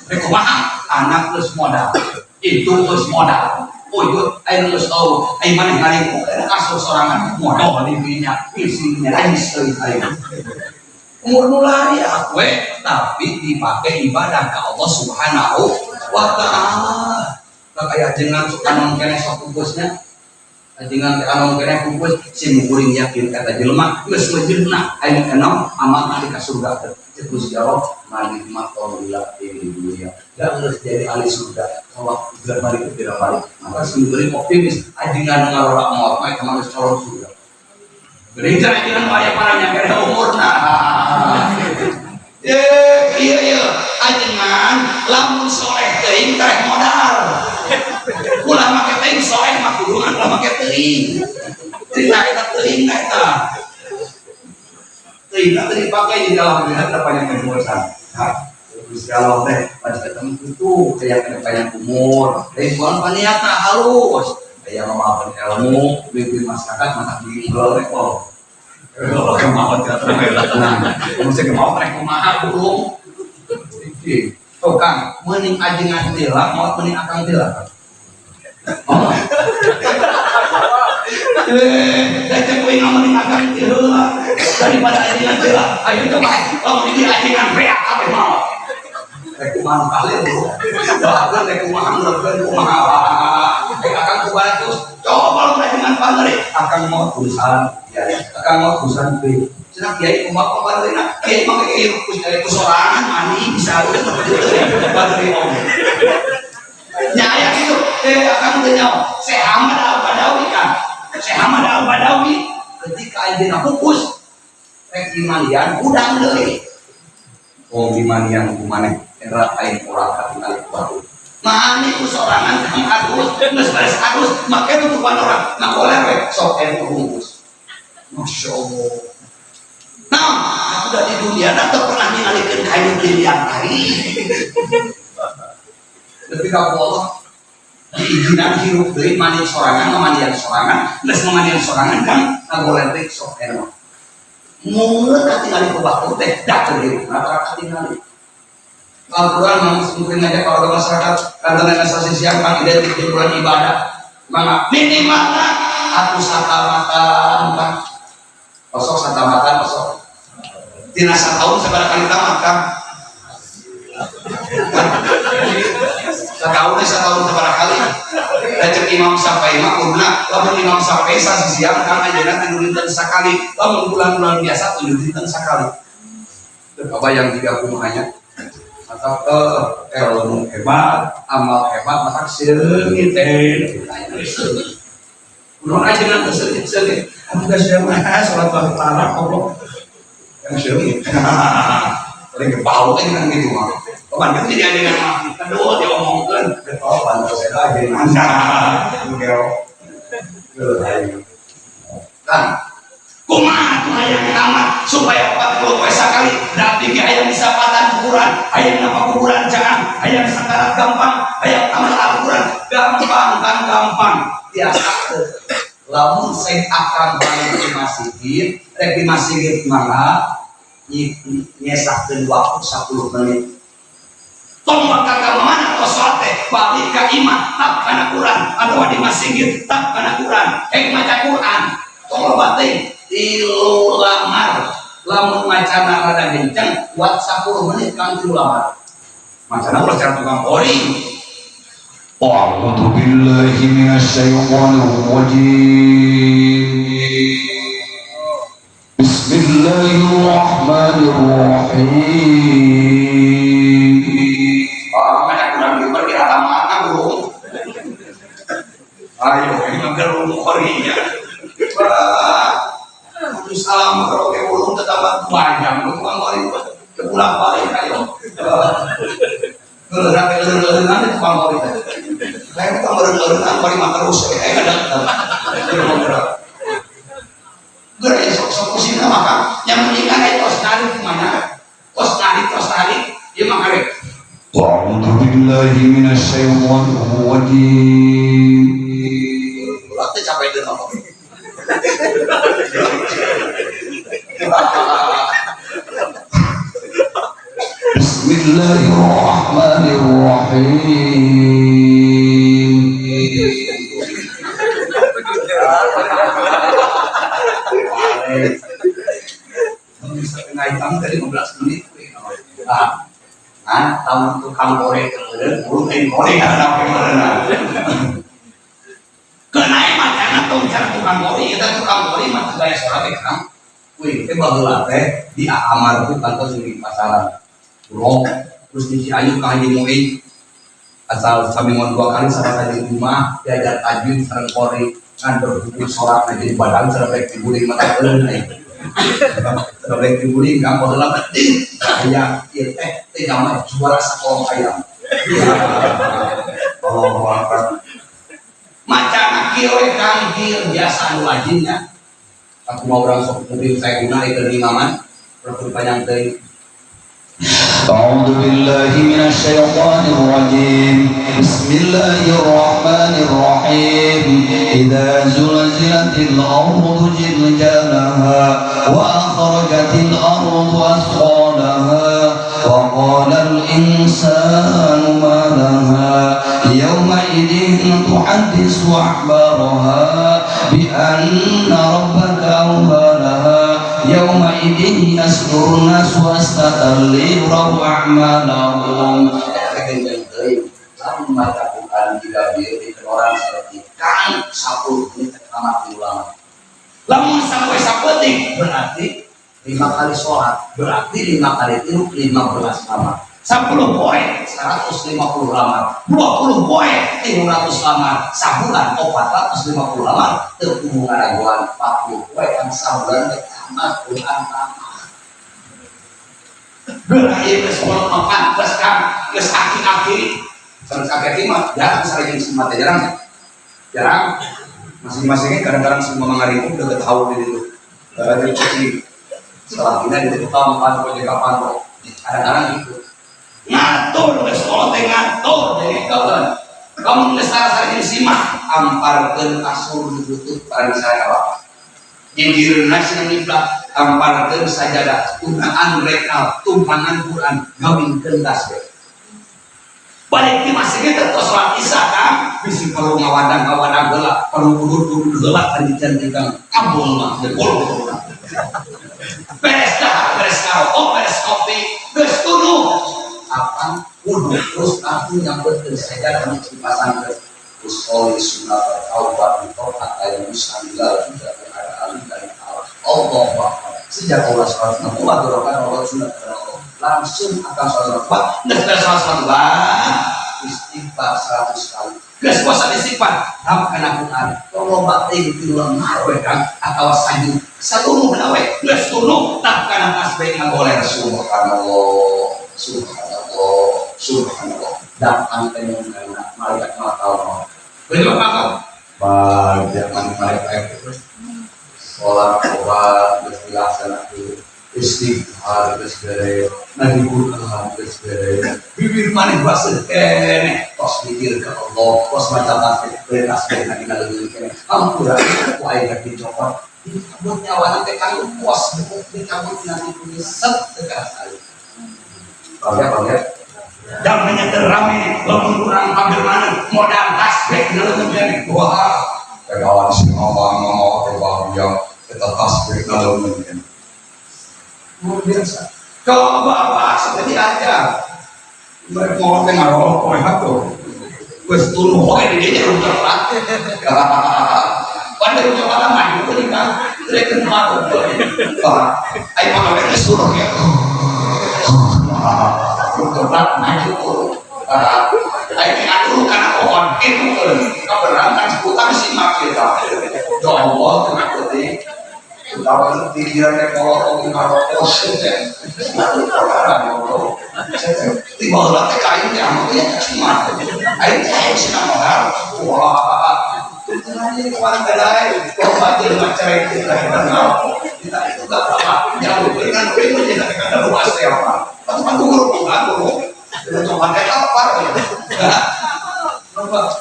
rek kumaha anak geus modal itu geus modal oh itu ayo geus tahu ayo maneh ngaring kasus sorangan modal di minyak isinya rais ayo umur nulari we tapi dipakai ibadah ke Allah Subhanahu wa ta'ala. Kayak jenengan suka kene sok bungkusnya. Jenengan anu kene bungkus sing kuring yakin kata jelema geus mejirna aya enom amal di ka surga teh. Terus jawab mari matulillah di dunia. Dan geus jadi ahli surga. Kalau geus balik ke tidak balik. Maka sing beri optimis ajengan ngarora maot mah kemana calon surga. Gereja ajengan aya paranya kene umurna. Iya ajengan lamun soleh teuing teh modal ulah make teuing soleh mah kudu ulah make teuing cerita eta teuing eta teuing teh dipake di dalam dunia terpanjang kemuliaan Gusti Allah teh pas ketemu itu kayak banyak umur dari tuan paniatna halus Aya mamahan ilmu bimbing masyarakat mata di rekor. Kalau kemauan tidak terbela tenang, mesti kemauan mereka kumaha burung. Tukang, mending ajengan dila, mau mending akang dila. Oh, Recek gue nggak mending akang dila daripada ajengan dila. Ayo coba, kalau ini ajengan reak apa mau? Rekumahan kali bro, bahkan rekumahan lebih kumaha. Akang kubarat terus, coba lo ajengan pandari, akang mau tulisan, ya, akang mau tulisan B. Cina kiai kumaha pandari nak, kiai mah kiai kusorangan mani bisa pandari om. Nyaya gitu, akang udah nyawa. Syekh Ahmad Al-Badawi kan, Syekh Ahmad Al-Badawi ketika ayeuna fokus, rek imanian udang deui. Oh imanian kumane era aing ora kali baru. Mani kusorangan kang adus, geus beres adus, make tutupan orang. Nah boleh we sok enu bungkus. Masya Allah. Nah, aku udah di dunia dah pernah ningalikeun kayu dilian tadi. Tapi kalau Allah diizinan hirup deui mani sorangan, mamanian sorangan, geus mamanian sorangan kan ngagoleh teh sok enu. Mulai tinggal di waktu teh dak terdiri, rata-rata tinggal. Al-Quran mungkin ngajak kalau masyarakat karena sasi siang kan identik di bulan ibadah, maka minimalnya aku satamatan kan, kosong satamatan kosong. Tina setahun seberapa kali tamat kan? Setahun seberapa kali? Recek imam sampai makmumna, lamun imam sampai sasi siang kan ajeuna tidur dinten sakali, lamun bulan-bulan biasa tidur dinten sakali. Kebayang tiga kumahanya. Atau ilmu hebat, amal hebat, maka sering teh. Udah aja nanti sering. Aku dah siapa? Sholat bareng kok. Yang sering. Sering kepau kan kan gitu mah. Kapan kan jadi ada yang kedua dia omongkan. Oh pantas saya aja nanda. Kan. Kumaha yang tamat supaya 40 pesa kali dapati ayam disapatan kuburan, ayam nama kuburan jangan, ayam sakarat gampang, ayam tamat Al-Quran gampang kan gampang. Biasa lamun saya akan balik di masjid, rek di masjid mana nyesakeun waktu 10 menit. Tong bakal mana kosot teh balik ka imam tak kana Quran atau di masjid tak kana Quran, maca Quran tong bating tilu lamar lamun macana rada kenceng buat 10 menit kan tilu lamar macana ulah cara tukang ori. A'udzu billahi minasyaitonir rajim. Bismillahirrahmanirrahim. Macam kurang pergi hatam mana bro? Ayo ini mager ori ya. Salam kalau ke ulung tetap panjang, tukang ori pulang balik ayo. Kalau sampai lurus nanti tukang ori. Saya tukang lurus ori mah terus. Kadang. Gerai sok pusing maka yang meninggal itu tos narik mana? Tos narik, dia makarek. A'udzu billahi minasyaitonir rajim. Berarti capek itu apa? Bismillahirrahmanirrahim. Hitam tadi 15 menit. Tahun tukang korek kemudian burung korek ada apa kenai macam tuh cara tukang korek kita tukang korek mah gaya sorak kan. Wih, itu baheula teh di Amar itu kantor di pasaran. Burung terus di Cianjur ka Haji Muin asal sami mon 2 kali sama di rumah diajar tajwid sareng korek kan berbuku sorak aja di badan sareng dibuling mata eueun sareng dibuling ka baheula penting aya ieu teh nama juara sakolong ayam. Allahu Akbar. Macam kieu kang kieu biasa anu lajinnya. Aku mau orang sok mobil saya guna itu di imaman berarti panjang teh. A'udzu billahi minasyaitonir rajim. Bismillahirrahmanirrahim. إذا زلزلت الأرض زلزالها وأخرجت الأرض أثقالها وقال الإنسان ما لها يومئذ تحدث أخبارها بأن ربك أوحى لها يومئذ يصدر الناس أشتاتا ليروا أعمالهم. Lamun maca Quran tidak di orang seperti kan 10 menit tamat ulama. Lamun sampai sapeting berarti 5 kali sholat, berarti 5 kali tidur 15 lamar. 10 poin 150 lamar, 20 poin 300 lamar, sabulan 450 lamar, teu ngaraguan 40 poin yang sabulan tamat Quran tamat. Berarti geus makan, geus kan, geus aki-aki. Sampai kakek mah jarang sering semua jarang masing-masingnya kadang-kadang semua mengarimu udah tahu di situ dari kecil setelah kita di tukang makan proyek kapan kok kadang-kadang gitu ngatur sekolah teh ngatur jadi kawan kamu sering simak amparkeun kasur ditutup pada saya apa nyingkireun nasi nibla amparkeun sajadah tunaan rekal tumpangan Quran gawingkeun tasbih balik di masjidnya terus sholat isya kan bisi perlu ngawadang gelap perlu kudur gelap dan dijanjikan ambul mah dekul beres kopi beres tuduh apa kudu terus aku yang bersejak kami dipasang ke usoli sunat taubat tobat ayat musamilah tidak ada alih dari Allah sejak Allah SWT Allah sunat langsung akan sholat istighfar 100 kali. Geus puasa istighfar, ramkan Quran. Kalau batin di lemah we kan atau sanjung saluruh we. Geus tunu ramkan tasbih ngagoler subhanallah. Dan antena malaikat mata. Betul apa? Jangan malaikat sholat obat dilaksanakan istighfar bersebere nabi Quran bersebere bibir manis bahasa tos pikir ke Allah tos macam tasbih nabi ngaleueun kene ampura ku aya dicopot dicabut nyawa teh kang pos dicabut nanti punya set tegas kali oke jamnya terame lamun kurang ambil mana modal tasbih ngaleueun kene wah kawan si ngomong yang kita tasbih ngaleueun kene luar biasa. Coba apa seperti aja. Mereka mau dengar rokok yang itu. Wes turun rokok di dia belum terlat. Pada udah pada main itu kan. Mereka mau. Ayo mau mereka suruh ya. Terlat main itu. Ayo ngatur karena pohon itu keberangan seputar simak kita. Jawa tengah putih. Tahu pikirannya kalau ngarokok saja, tiba lah kayunya, makanya cuma, ayo sih nama wah, ini kemarin bedai, kau baca macam itu kita itu tak apa, jauh dengan itu tidak ada luas siapa, pas guru, untuk pakai apa?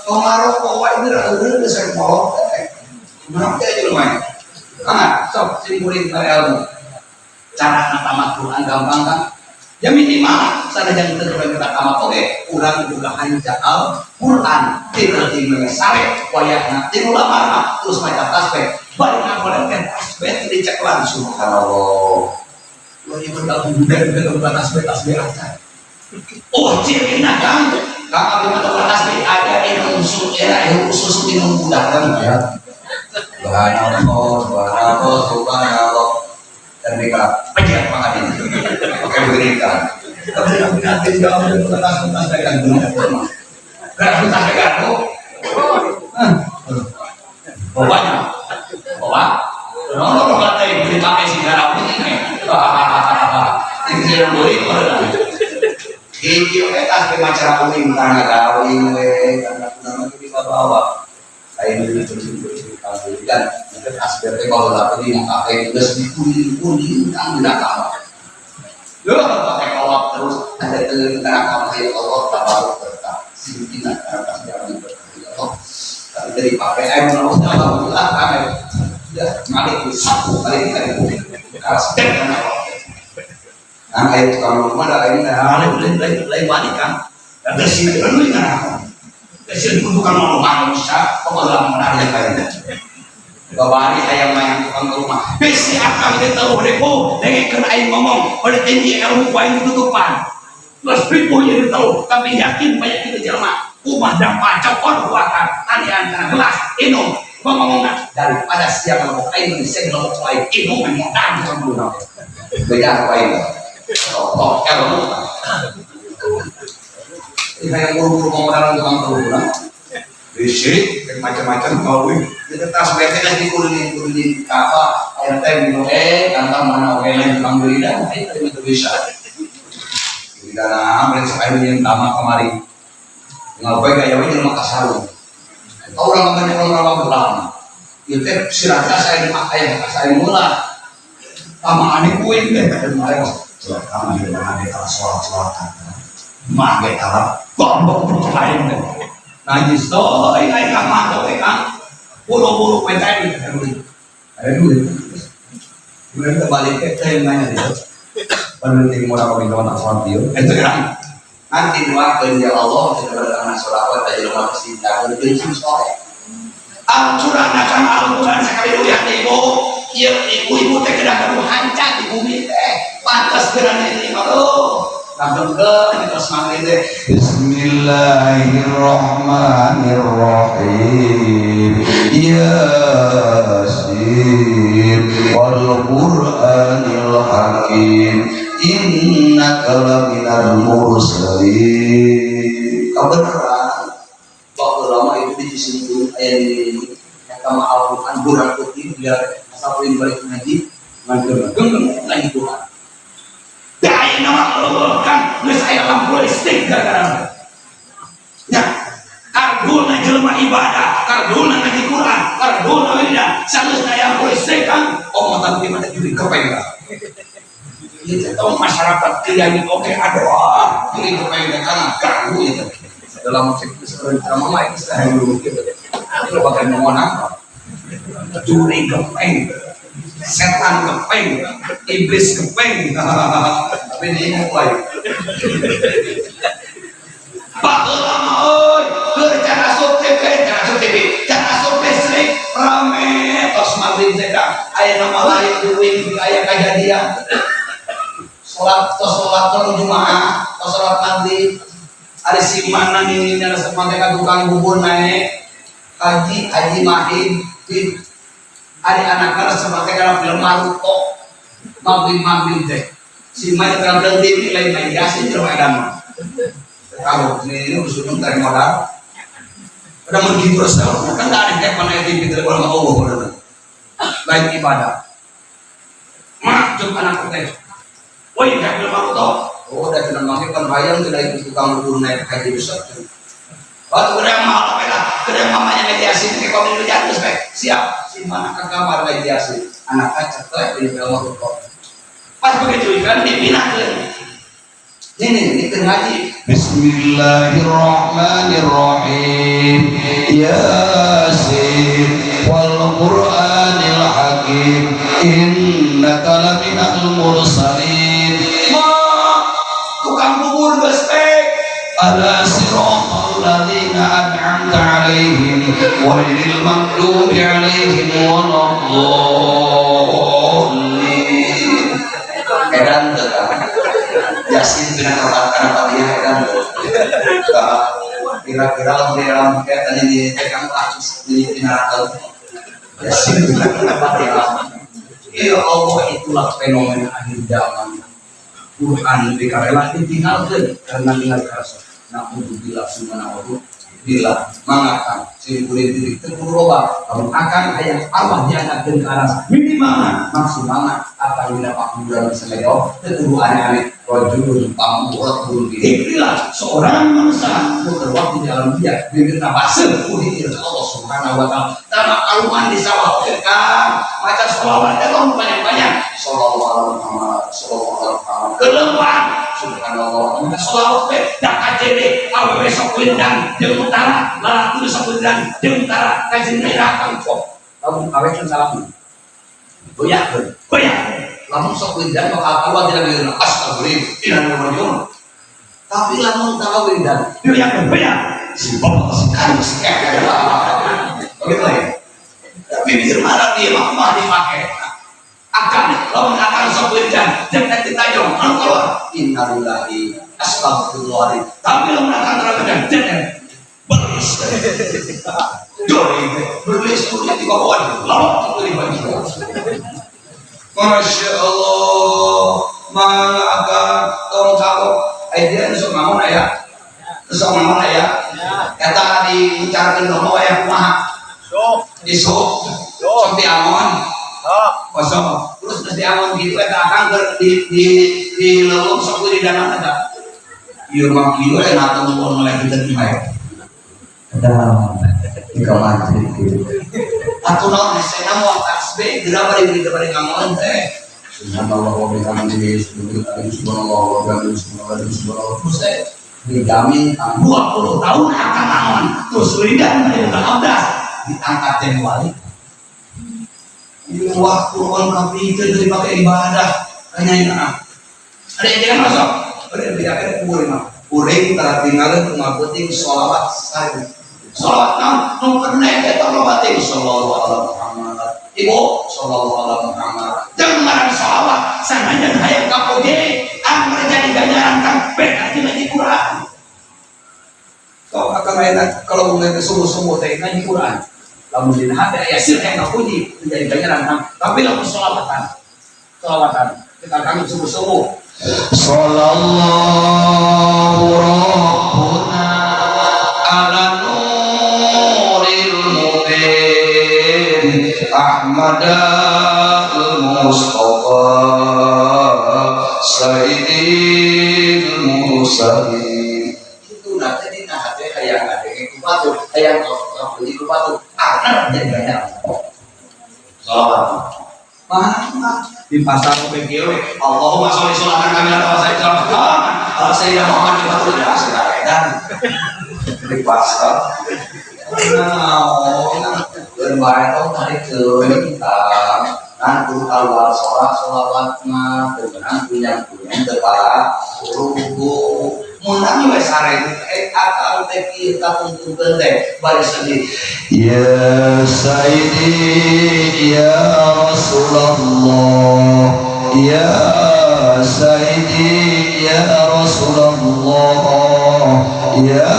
Kau ngarokok, ini udah besar mau, nanti aja lumayan. Sok simpuling ilmu cara tamat Quran gampang kan ya minimal sana jangan terus kita tamat oke kurang juga hanya Quran tidak dimesare wayahna di ulama terus baca tasbih balik boleh kan tasbih dicek langsung subhanallah lagi bergabung dengan tasbih aja cirinya kan kalau di tasbih ada unsur budak kan ya subhanallah dan mereka pejabat makan ini pakai berikan tapi nanti jauh dari kertas kan karena kita pegang tuh bawahnya orang kata yang beri pakai sigara ini yang boleh ini tas macam kuning karena gawin karena kita bawa lain itu dan mungkin aspirasi kalau dapat ini pakai terus dikuning kan tidak kalah. Lo pakai kolak terus ada karena kamu ya Allah tabarok berkah. Simpinan karena sejarah berkah Allah. Karena dari pakai air menurut alhamdulillah kami ya balik satu balik kasih karena nah kayak tukang rumah ada ini lain balik kan ada sih dulu ya kasi tukang rumah bisa pengelola menarik kayaknya babari ayam mayang tukang rumah besi akang dia tahu repo dengan kena ayam ngomong oleh tinggi ilmu paling tutupan terus ribu jadi tahu tapi yakin banyak kita jelma umah dan pacokon buatan tadi antara gelas inum ngomong daripada siang ngomong air saya ngomong air inum memang dan dulu beda air oh kalau ini kayak buru-buru ngomong dalam tukang rumah bisik macam-macam kau kita tas bete kan dikulin apa air teh minum tanpa mana oke yang tukang beli dah itu bisa tidak ambil sekali yang lama kemarin ngapain kayak ini rumah kasarung orang banyak orang pulang itu sirata saya dipakai saya mula sama anik kuing deh kemarin kami di mana ada sholat mah kita gombong berkelain deh najis toh ini kamar toh kan bulu-bulu petai ada dulu kemudian kembali ke temanya dia peneliti murah kami kawan tak sholat dia itu kan nanti doakan ya Allah sebenarnya karena sholawat aja rumah kesinta berbensin sore Al-Quran akan Al-Quran sekali lihat ibu ya ibu teh kena kamu hancur di bumi teh pantas gerana ini kalau langsung ke terus mangli teh Bismillahirrahmanirrahim Yasin wal Qur'anil Hakim innaka laminal mursalin kebenaran waktu lama itu disinggung ayat ini yang sama Al-Quran bulan putih biar asal ini balik ngaji nganggung lagi Tuhan daya nama Allah kan nges ayat lampu listrik gara-gara ya karduna jelma ibadah karduna ngaji Quran karduna wiridan salus ayat lampu listrik kan oh mata gimana jadi kepengen itu tahu masyarakat kiai oke aduh ini kepengen karena ganggu itu dalam mama itu saya dulu gitu itu bagian ngomong apa curi kepeng setan kepeng iblis kepeng tapi ini mulai Pak Ulama oi cara sukses cara sukses listrik rame tos maghrib sedang aya nama lain duit aya kejadian sholat Jumaah sholat maghrib ada si mana nih ada sepantai tukang bubur naik haji mahid ada anak-anak sepantai kalau film maruko maghrib deh si mana kalau film TV lain yasin terus ada kalau ini usulnya dari modal udah mau terus kan nggak ada kayak mana TV terus kalau mau ngomong lain ibadah macam anak kita woi nggak film maruko oh, udah tidak makin kan bayang tidak ikut tukang bubur naik haji besar. Waktu kedai mahal kedai mamanya mediasi ke komunitas jatuh siap si mana ke kamar mediasi anak kacak tuh di dalam rumah. Pas begitu kan dipinahkan. Ini ngaji. Bismillahirrahmanirrahim Yasin wal Qur'anil Hakim innaka laminal mursalin tukang bubur bespek ala siratal ladzina an'amta 'alaihim ghairil maghdubi 'alaihim waladdallin edan tuh Yasin bina karena Fatihah edan kira-kira dalam kayak tadi di tekan kasus di neraka Yasin bina karena Fatihah ya Allah itulah fenomena akhir zaman Quran dikarela ditinggalkan karena tinggal kerasa. Naudzubillah subhanahu bila mengatakan simpulin diri terburoba kalau akan ayat Allah diangkatkan ke atas minimal maksimal apa yang dapat dalam semedo terturu aneh-aneh rojul pamurot burung inilah seorang manusia berwaktu di dalam dia diminta basel puji Allah subhanahu wa ta'ala karena aluman di sawah kan macam sholawatnya kan banyak-banyak sholawat kelemah subhanallah sholawat dah kacere awe besok windang di utara lalu besok windang Suridan jeung tara kajeng nerakang kok lamun kawekan salamun goyah lamun sok wiridan bakal kaluar dina dina astagfirullah inna tapi lamun tara wiridan goyah si bapak si kanu si kek begitu ya bibir marah dia mah dipakai akan lamun akan sok wiridan jeung teh ditajong anu keluar innalillahi astagfirullah tapi lamun akan tara wiridan jeung belis belis kuliah di bawah lalu di bawah Masya Allah maka tolong kalau dia nusuk namun ayah kata dicarikan nomor ayah kumaha isuk sok diamon kosong terus diamon gitu eta akan di leuweung sok di dalam ada ieu mah kieu eta tong mulai kita dimaya Ada di kamar gitu. Atuh naon esena moal tasbih geura bari ngamoan teh. Subhanallah wa bihamdihi subhanallah wa bihamdihi subhanallah Terus teh dijamin 20 tahun akan naon. Terus wiridan dari 15 diangkat jadi wali. Ini waktu orang kapiter dari pakai ibadah hanya ada yang jangan masuk. Ada yang akan kubur mah. Kuring taratingalan kumaha penting sholawat sari. Sholawat non pernah kita lobatin sallallahu alaihi Muhammad. Ibu sallallahu alaihi Muhammad. Jangan marah sholawat sananya hayang kapoge amr jadi ganjaran kang berarti lagi Quran. Kau akan enak kalau mengenai sungguh-sungguh teh ngaji Quran. Lamun dina hati aya sir yang ngapuji menjadi ganjaran kang. Tapi lamun sholawatan kita kang sungguh-sungguh. Sallallahu Rabbuna ala nuril mubin Ahmadul Mustafa Sayyidil Mursalin. Itu nanti di hati hayang ada iku hayang kok iku batu ana jadi banyak. Salawat. Di pasar PGW Allahumma sholli sholatan kamilatan wa sallim ala sayyidina Muhammad wa ala di pasar berbayar tarik ke kita nanti keluar sholawatnya dengan punya depan ruku menang wes hari akal teh kita untuk bende baris sendiri Ya Sayyidi Ya Rasulullah Ya Sayyidi Ya Rasulullah Ya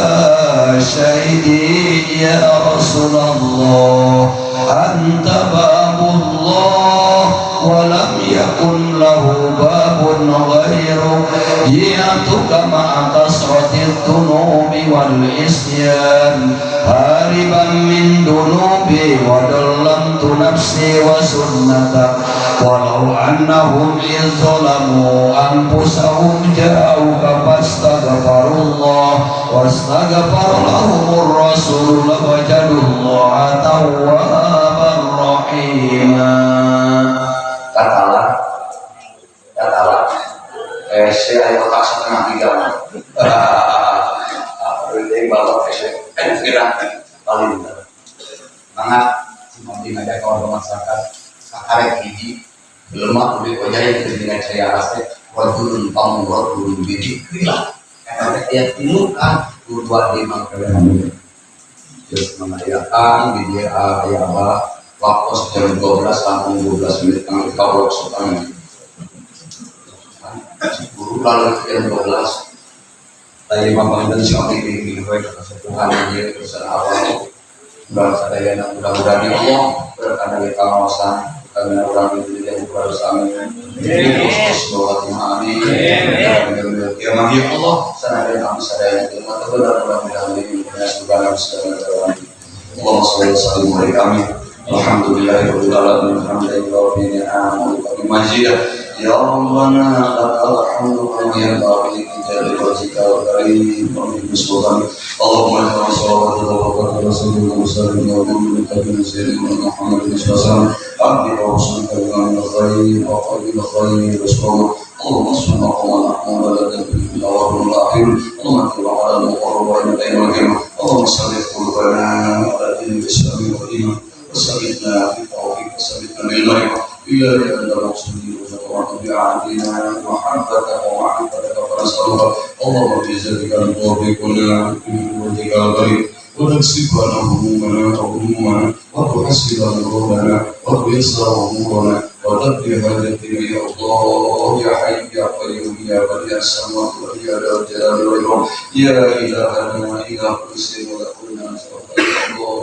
Sayyidi Ya Rasulullah Anta babullah Walam yakun lahu babun ghairu Jiyatuka ma'a kasratil dunubi wal isyan Hariban min dunubi wa dallamtu nafsi wa sunnata Walau annahum izzalamu anfusahum ja'uka fastaghfarullah Wastaghfarlahumur rasul lawajadullaha tawwaban rahimah. katalah saya ayo otak setengah 3 ini balok saya kira paling banget seperti ngajak kawan masyarakat sakarek ini belum aku di wajahnya dengan saya rasa wajurun pamurun biji gila karena dia tinukan dua lima kali terus mengayakan video ayat apa waktu jam 12 sampai 12 menit kami kawal soalnya guru lalu jam 12 tadi bang dan siapa ini kata Tuhan dia pesan awal bahasa daya mudah-mudahan ya Allah berkata di kawasan kami orang itu yang bersama ini khusus bahwa Tuhan ini ya Allah sana ada kami sadaya itu mata mudah-mudahan ini segala segala Allah selalu memberi kami Alhamdulillahirabbil alamin alhamdulillahi rabbil alamin ya Rabbana lakal hamdu kama yanbaghi li jalali wajhika wa karim wa min bismika Allahumma salli wa sallim ala rasulina Muhammadin wa ala sayyidina Muhammadin sallallahu alaihi wa sallam wa khairin wa qalbil khairin wa اللهم صل على محمد وعلى آله وصحبه اللهم صل على محمد اللهم صل على ربنا على دين الإسلام والإيمان وثبتنا في التوفيق وثبتنا بالعلم إلا لأن المقصودين وتوعد بعهدنا ومحبتك ومعرفتك فنسألك اللهم بعزتك أن توفق لنا في قوتك الغريب وتكسب لنا همومنا وتحسن أمورنا وتيسر أمورنا وتقضي حاجتنا يا الله يا حي يا قيوم يا بديع السماوات والأرض يا ذا الجلال والإكرام يا إلهنا إله كل شيء ولكلنا نسألك الله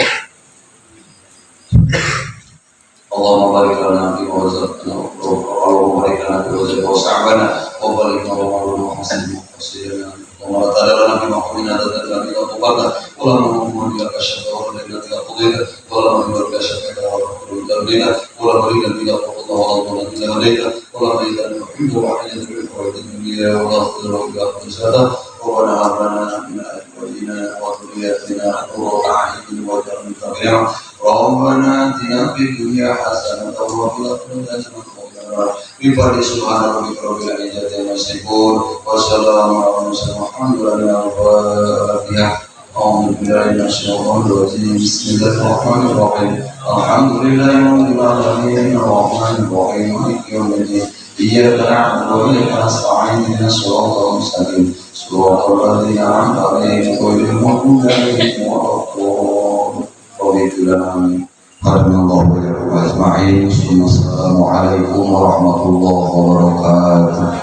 اللهم بارك لنا فيما رزقتنا اللهم بارك لنا في رزقنا وسعنا وبارك لنا ومرنا وحسن وسيرنا وما لنا فيما قلنا لنا بلا تقدر ولا نؤمن بك شفاء ولا لك قضيت ولا نؤمن بك شفاء ولا لنا ولا مريدا بلا قضاء ولا ضلا بلا هديت ولا مريدا نحب وحيدا بالفوائد الدنيا ولا خير بلا فساد ربنا هب لنا من ازواجنا وذرياتنا قرة اعين واجعلنا متقين ربنا آتنا في الدنيا حسنة وفي الآخرة حسنة بفضل سبحان ربك رب العزة عما يصفون وسلام على المرسلين والحمد لله رب العالمين أعوذ بالله من الشيطان الرجيم بسم الله الرحمن الرحيم الحمد لله رب العالمين الرحمن الرحيم مالك يوم الدين إياك نعبد وإياك نستعين اهدنا الصراط المستقيم صراط الذين أنعمت عليهم غير المغضوب عليهم ولا الضالين رضيت لنا قرن الله وإياكم أجمعين ثم السلام عليكم ورحمة الله وبركاته